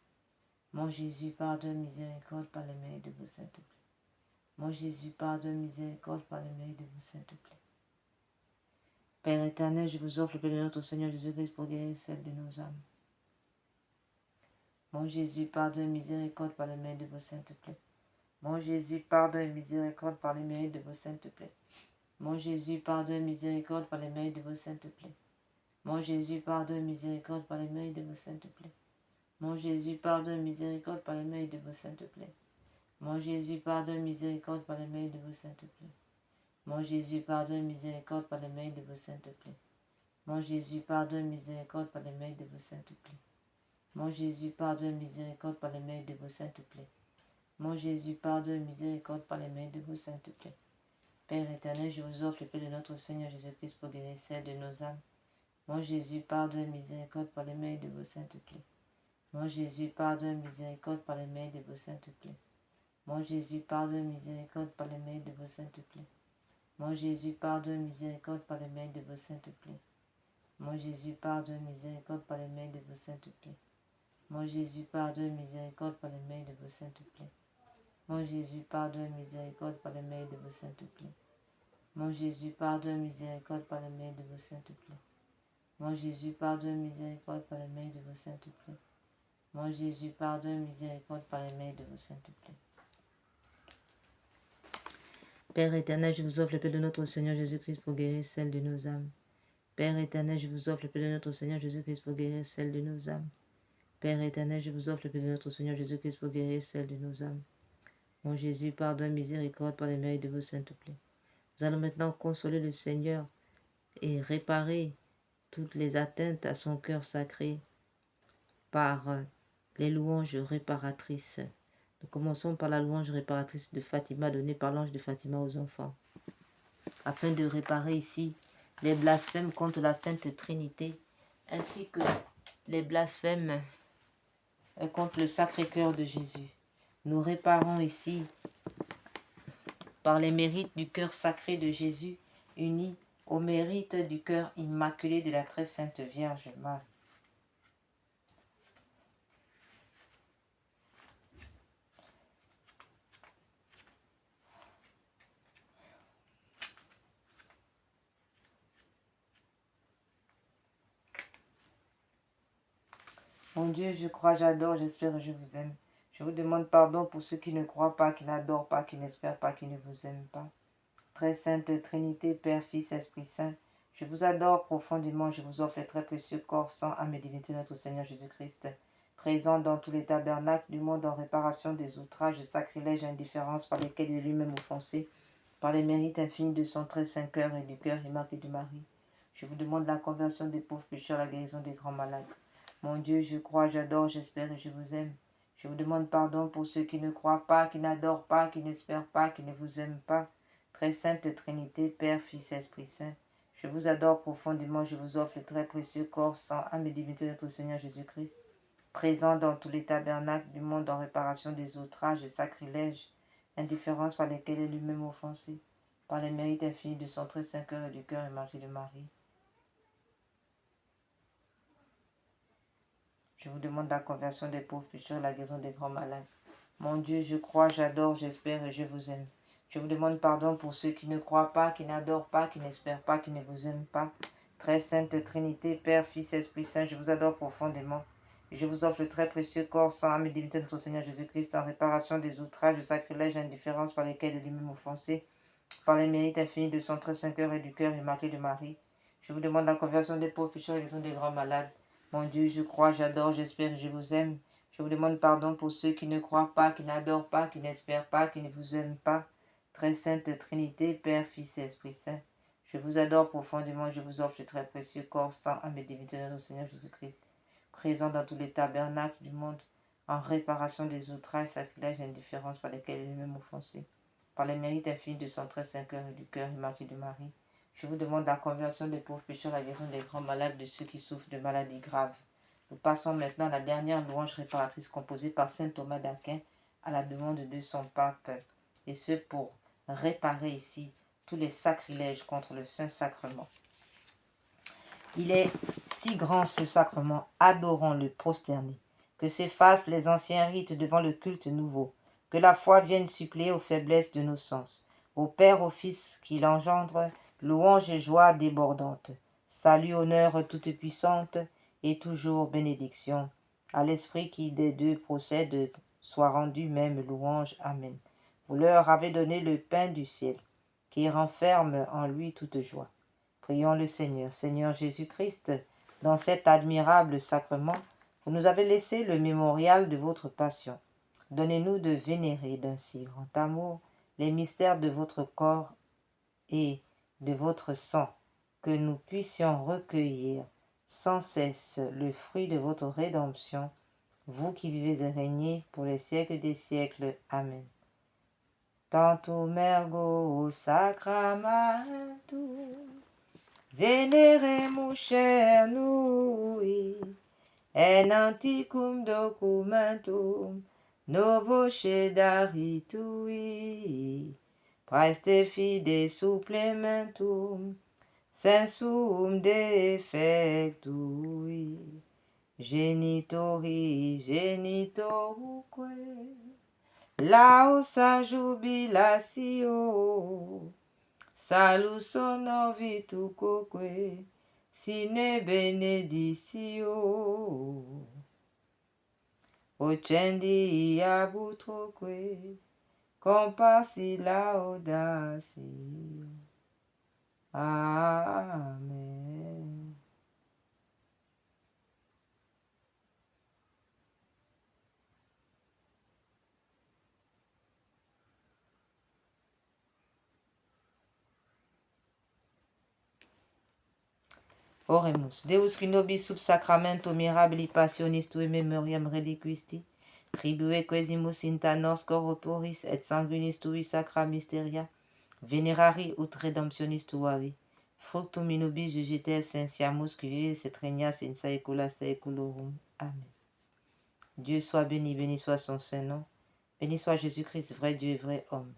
Mon Jésus, pardonne miséricorde par les mérites de vos saintes plaies. Mon Jésus, pardonne miséricorde par les mérites de vos saintes plaies. Père éternel, je vous offre le paix de notre Seigneur Jésus-Christ pour guérir celle de nos âmes. Mon Jésus, pardonne miséricorde par les mérites de vos saintes plaies. Mon Jésus, pardonne miséricorde par les mérites de vos saintes plaies. Mon Jésus, pardonne miséricorde par les mérites de vos saintes plaies. Mon Jésus, pardonne miséricorde par les mérites de vos saintes plaies. Mon Jésus, pardonne miséricorde par les mérites de vos saintes plaies. Mon Jésus, pardonne miséricorde par les mérites de vos saintes plaies. Mon Jésus, pardonne miséricorde par les mérites de vos saintes plaies. Mon Jésus, pardonne miséricorde par les mérites de vos saintes plaies. Mon Jésus, pardonne miséricorde par les mérites de vos saintes plaies. Mon Jésus, pardonne miséricorde par les mérites de vos saintes plaies. Père éternel, je vous offre le paix de notre Seigneur Jésus-Christ pour guérir celle de nos âmes. Mon Jésus, pardonne miséricorde par les mérites de vos saintes plaies. Mon Jésus, pardonne miséricorde par les mérites de vos saintes plaies. Mon Jésus, pardonne miséricorde par les mérites de vos saintes plaies. Mon Jésus, pardonne miséricorde par les mérites de vos saintes plaies. Mon Jésus, pardonne miséricorde par les mérites de vos saintes plaies. Mon Jésus, pardonne miséricorde par les mérites de vos saintes plaies. Mon Jésus, pardonne miséricorde par les mérites de vos saintes plaies. Mon Jésus, pardonne miséricorde par les mérites de vos saintes plaies. Mon Jésus, pardonne miséricorde par les mérites de vos saintes plaies. Mon Jésus, pardonne miséricorde par les mérites de vos saintes plaies. Père éternel, je vous offre le paix de notre Seigneur Jésus-Christ pour guérir celle de nos âmes. Père éternel, je vous offre le paix de notre Seigneur Jésus-Christ pour guérir celle de nos âmes. Père éternel, je vous offre le paix de notre Seigneur Jésus-Christ pour guérir celle de nos âmes. Mon Jésus, pardonne miséricorde par les mérites de vos saintes plaies. Nous allons maintenant consoler le Seigneur et réparer toutes les atteintes à son cœur sacré par les louanges réparatrices. Nous commençons par la louange réparatrice de Fatima donnée par l'ange de Fatima aux enfants, afin de réparer ici les blasphèmes contre la Sainte Trinité, ainsi que les blasphèmes contre le Sacré-Cœur de Jésus. Nous réparons ici par les mérites du cœur sacré de Jésus, unis au mérite du cœur immaculé de la très sainte Vierge Marie. Mon Dieu, je crois, j'adore, j'espère et je vous aime. Je vous demande pardon pour ceux qui ne croient pas, qui n'adorent pas, qui n'espèrent pas, qui ne vous aiment pas. Très sainte Trinité, Père, Fils, Esprit Saint, je vous adore profondément, je vous offre le très précieux corps, sang, âme et divinité de notre Seigneur Jésus-Christ, présent dans tous les tabernacles du monde en réparation des outrages, sacrilèges et indifférences par lesquels il est lui-même offensé, par les mérites infinis de son très saint cœur et du cœur immaculé de Marie. Je vous demande la conversion des pauvres pécheurs, la guérison des grands malades. Mon Dieu, je crois, j'adore, j'espère et je vous aime. Je vous demande pardon pour ceux qui ne croient pas, qui n'adorent pas, qui n'espèrent pas, qui ne vous aiment pas. Très sainte Trinité, Père, Fils, Esprit Saint, je vous adore profondément, je vous offre le très précieux corps, sang, âme et divinité de notre Seigneur Jésus-Christ, présent dans tous les tabernacles du monde en réparation des outrages et sacrilèges, indifférences par lesquelles il est lui-même offensé, par les mérites infinis de son très saint cœur et du cœur immaculé de Marie. Je vous demande la conversion des pauvres pécheurs, la guérison des grands malades. Mon Dieu, je crois, j'adore, j'espère et je vous aime. Je vous demande pardon pour ceux qui ne croient pas, qui n'adorent pas, qui n'espèrent pas, qui ne vous aiment pas. Très sainte Trinité, Père, Fils, Esprit Saint, je vous adore profondément. Je vous offre le très précieux corps, sang, âme et divinité de notre Seigneur Jésus-Christ en réparation des outrages, sacrilèges et indifférences par lesquels il est lui-même offensé, par les mérites infinis de son très saint cœur et du cœur immaculé de Marie. Je vous demande la conversion des pauvres pécheurs et la guérison des grands malades. Mon Dieu, je crois, j'adore, j'espère et je vous aime. Je vous demande pardon pour ceux qui ne croient pas, qui n'adorent pas, qui n'espèrent pas, qui ne vous aiment pas. Très sainte Trinité, Père, Fils et Esprit Saint, je vous adore profondément, je vous offre le très précieux corps, sang, âme et divinité de notre Seigneur Jésus-Christ, présent dans tous les tabernacles du monde, en réparation des outrages, sacrilèges et indifférences par lesquels il est même offensé, par les mérites infinis de son très saint cœur et du cœur immaculé de Marie. Je vous demande la conversion des pauvres pécheurs, la guérison des grands malades, de ceux qui souffrent de maladies graves. Nous passons maintenant à la dernière louange réparatrice composée par saint Thomas d'Aquin à la demande de son pape, et ce pour réparer ici tous les sacrilèges contre le Saint-Sacrement. Il est si grand ce sacrement, adorons-le prosterné, que s'effacent les anciens rites devant le culte nouveau, que la foi vienne suppléer aux faiblesses de nos sens, au Père, au Fils qui l'engendre, louange et joie débordante, salut, honneur toute puissante, et toujours bénédiction, à l'Esprit qui des deux procède, soit rendu même louange. Amen. Vous leur avez donné le pain du ciel, qui renferme en lui toute joie. Prions le Seigneur. Seigneur Jésus-Christ, dans cet admirable sacrement, vous nous avez laissé le mémorial de votre passion. Donnez-nous de vénérer d'un si grand amour les mystères de votre corps et de votre sang, que nous puissions recueillir sans cesse le fruit de votre rédemption, vous qui vivez et régnez pour les siècles des siècles. Amen. Tantum ergo sacramentum veneremus cernui, en antiquum documentum novoce daritui, praeste fide supplementum sensum defectui, genitori genitoruque, lausa jubilatio, salus honor vitucoque, sine beneditio, ocendi abutroque, compassi laudatio. Amen. Oremus. Deus qui nobis sub sacramento mirabili passionis tui memoriam reliquisti, tribue quesimus inta nos corporis et sanguinis tui sacra mysteria, venerari ut redemptionis tuavi, fructum in nobis jugite essentiamus qui vivis et regnas in saecula saeculorum. Amen. Dieu soit béni, béni soit son saint nom, béni soit Jésus-Christ, vrai Dieu et vrai homme.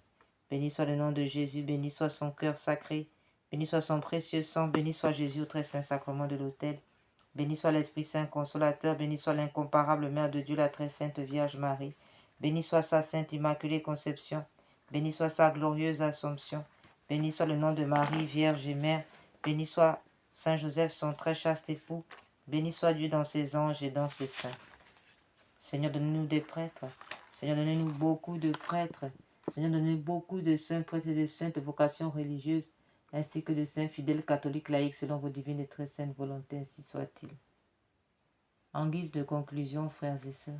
Béni soit le nom de Jésus, béni soit son cœur sacré, béni soit son précieux sang, béni soit Jésus au très saint sacrement de l'autel, béni soit l'Esprit Saint consolateur, béni soit l'incomparable Mère de Dieu, la très sainte Vierge Marie, béni soit sa sainte immaculée conception, béni soit sa glorieuse Assomption, béni soit le nom de Marie, Vierge et Mère, béni soit Saint Joseph, son très chaste époux, Béni soit Dieu dans ses anges et dans ses saints. Seigneur, donne-nous des prêtres. Seigneur, donne-nous beaucoup de prêtres. Seigneur, donne-nous beaucoup de saints prêtres et de saintes vocations religieuses, ainsi que de saints fidèles catholiques laïcs selon vos divines et très saintes volontés, ainsi soit-il. En guise de conclusion, frères et sœurs,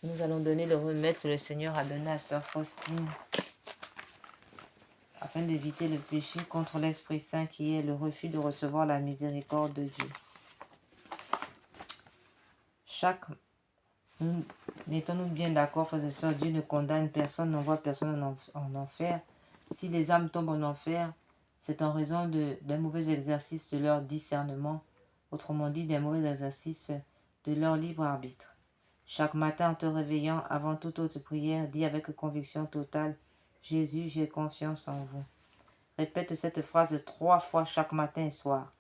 nous allons donner le remède que le Seigneur a donné à sœur Faustine, afin d'éviter le péché contre l'Esprit Saint qui est le refus de recevoir la miséricorde de Dieu. Mettons-nous bien d'accord, frères et sœurs, Dieu ne condamne personne, n'envoie personne en enfer. Si les âmes tombent en enfer, c'est en raison d'un mauvais exercice de leur discernement, autrement dit, d'un mauvais exercice de leur libre arbitre. Chaque matin, en te réveillant, avant toute autre prière, dis avec conviction totale, Jésus, j'ai confiance en vous. Répète cette phrase 3 fois chaque matin et soir.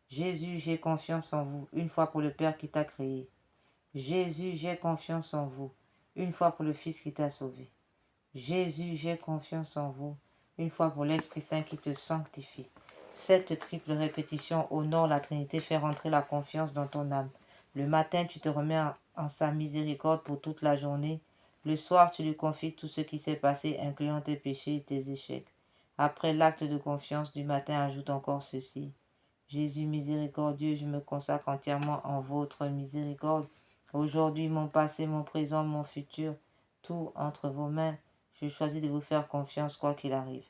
Jésus, j'ai confiance en vous, une fois pour le Père qui t'a créé. Jésus, j'ai confiance en vous, une fois pour le Fils qui t'a sauvé. Jésus, j'ai confiance en vous, une fois pour l'Esprit Saint qui te sanctifie. Cette triple répétition honore la Trinité, fait rentrer la confiance dans ton âme. Le matin, tu te remets en sa miséricorde pour toute la journée. Le soir, tu lui confies tout ce qui s'est passé, incluant tes péchés et tes échecs. Après l'acte de confiance du matin, ajoute encore ceci. Jésus miséricordieux, je me consacre entièrement en votre miséricorde. Aujourd'hui, mon passé, mon présent, mon futur, tout entre vos mains. Je choisis de vous faire confiance quoi qu'il arrive.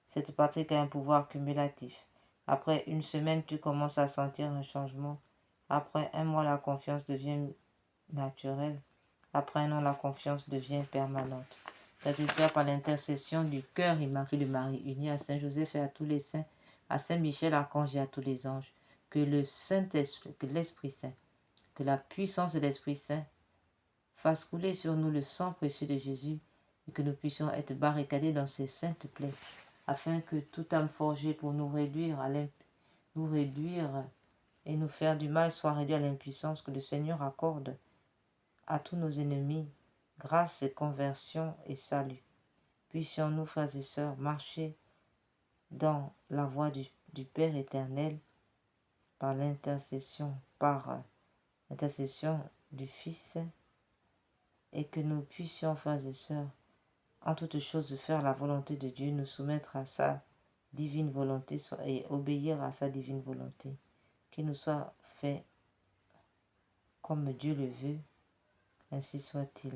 Cette pratique a un pouvoir cumulatif. Après une semaine, tu commences à sentir un changement. Après un mois, la confiance devient naturelle. Après un an, la confiance devient permanente. Frères et sœurs, par l'intercession du cœur immaculé de Marie, unie à Saint Joseph et à tous les saints, à Saint Michel, archange et à tous les anges, que le Saint-Esprit, que l'Esprit Saint, que la puissance de l'Esprit Saint fasse couler sur nous le sang précieux de Jésus et que nous puissions être barricadés dans ces saintes plaies, afin que toute âme forgée pour nous réduire et nous faire du mal soit réduite à l'impuissance, que le Seigneur accorde à tous nos ennemis grâce, conversion et salut. Puissions-nous, frères et sœurs, marcher dans la voie du Père éternel par l'intercession du Fils, et que nous puissions, frères et sœurs, en toutes choses faire la volonté de Dieu, nous soumettre à sa divine volonté et obéir à sa divine volonté. Qu'il nous soit fait comme Dieu le veut, ainsi soit-il.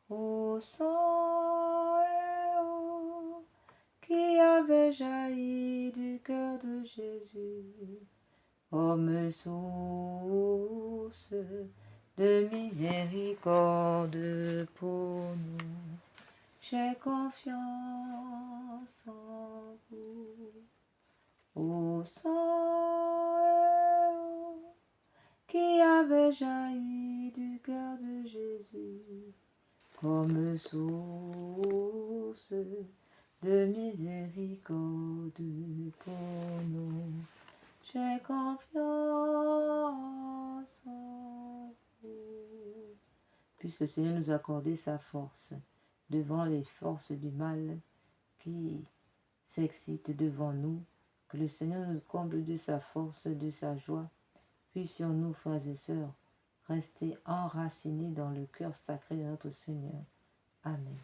Ô sang et eau qui avait jailli du cœur de Jésus, comme source de miséricorde pour nous, j'ai confiance en vous. Ô sang et eau qui avait jailli du cœur de Jésus, comme source de miséricorde pour nous, j'ai confiance en vous. Puisse le Seigneur nous accorder sa force devant les forces du mal qui s'excitent devant nous, que le Seigneur nous comble de sa force, de sa joie. Puissions-nous, frères et sœurs, rester enracinés dans le cœur sacré de notre Seigneur. Amen.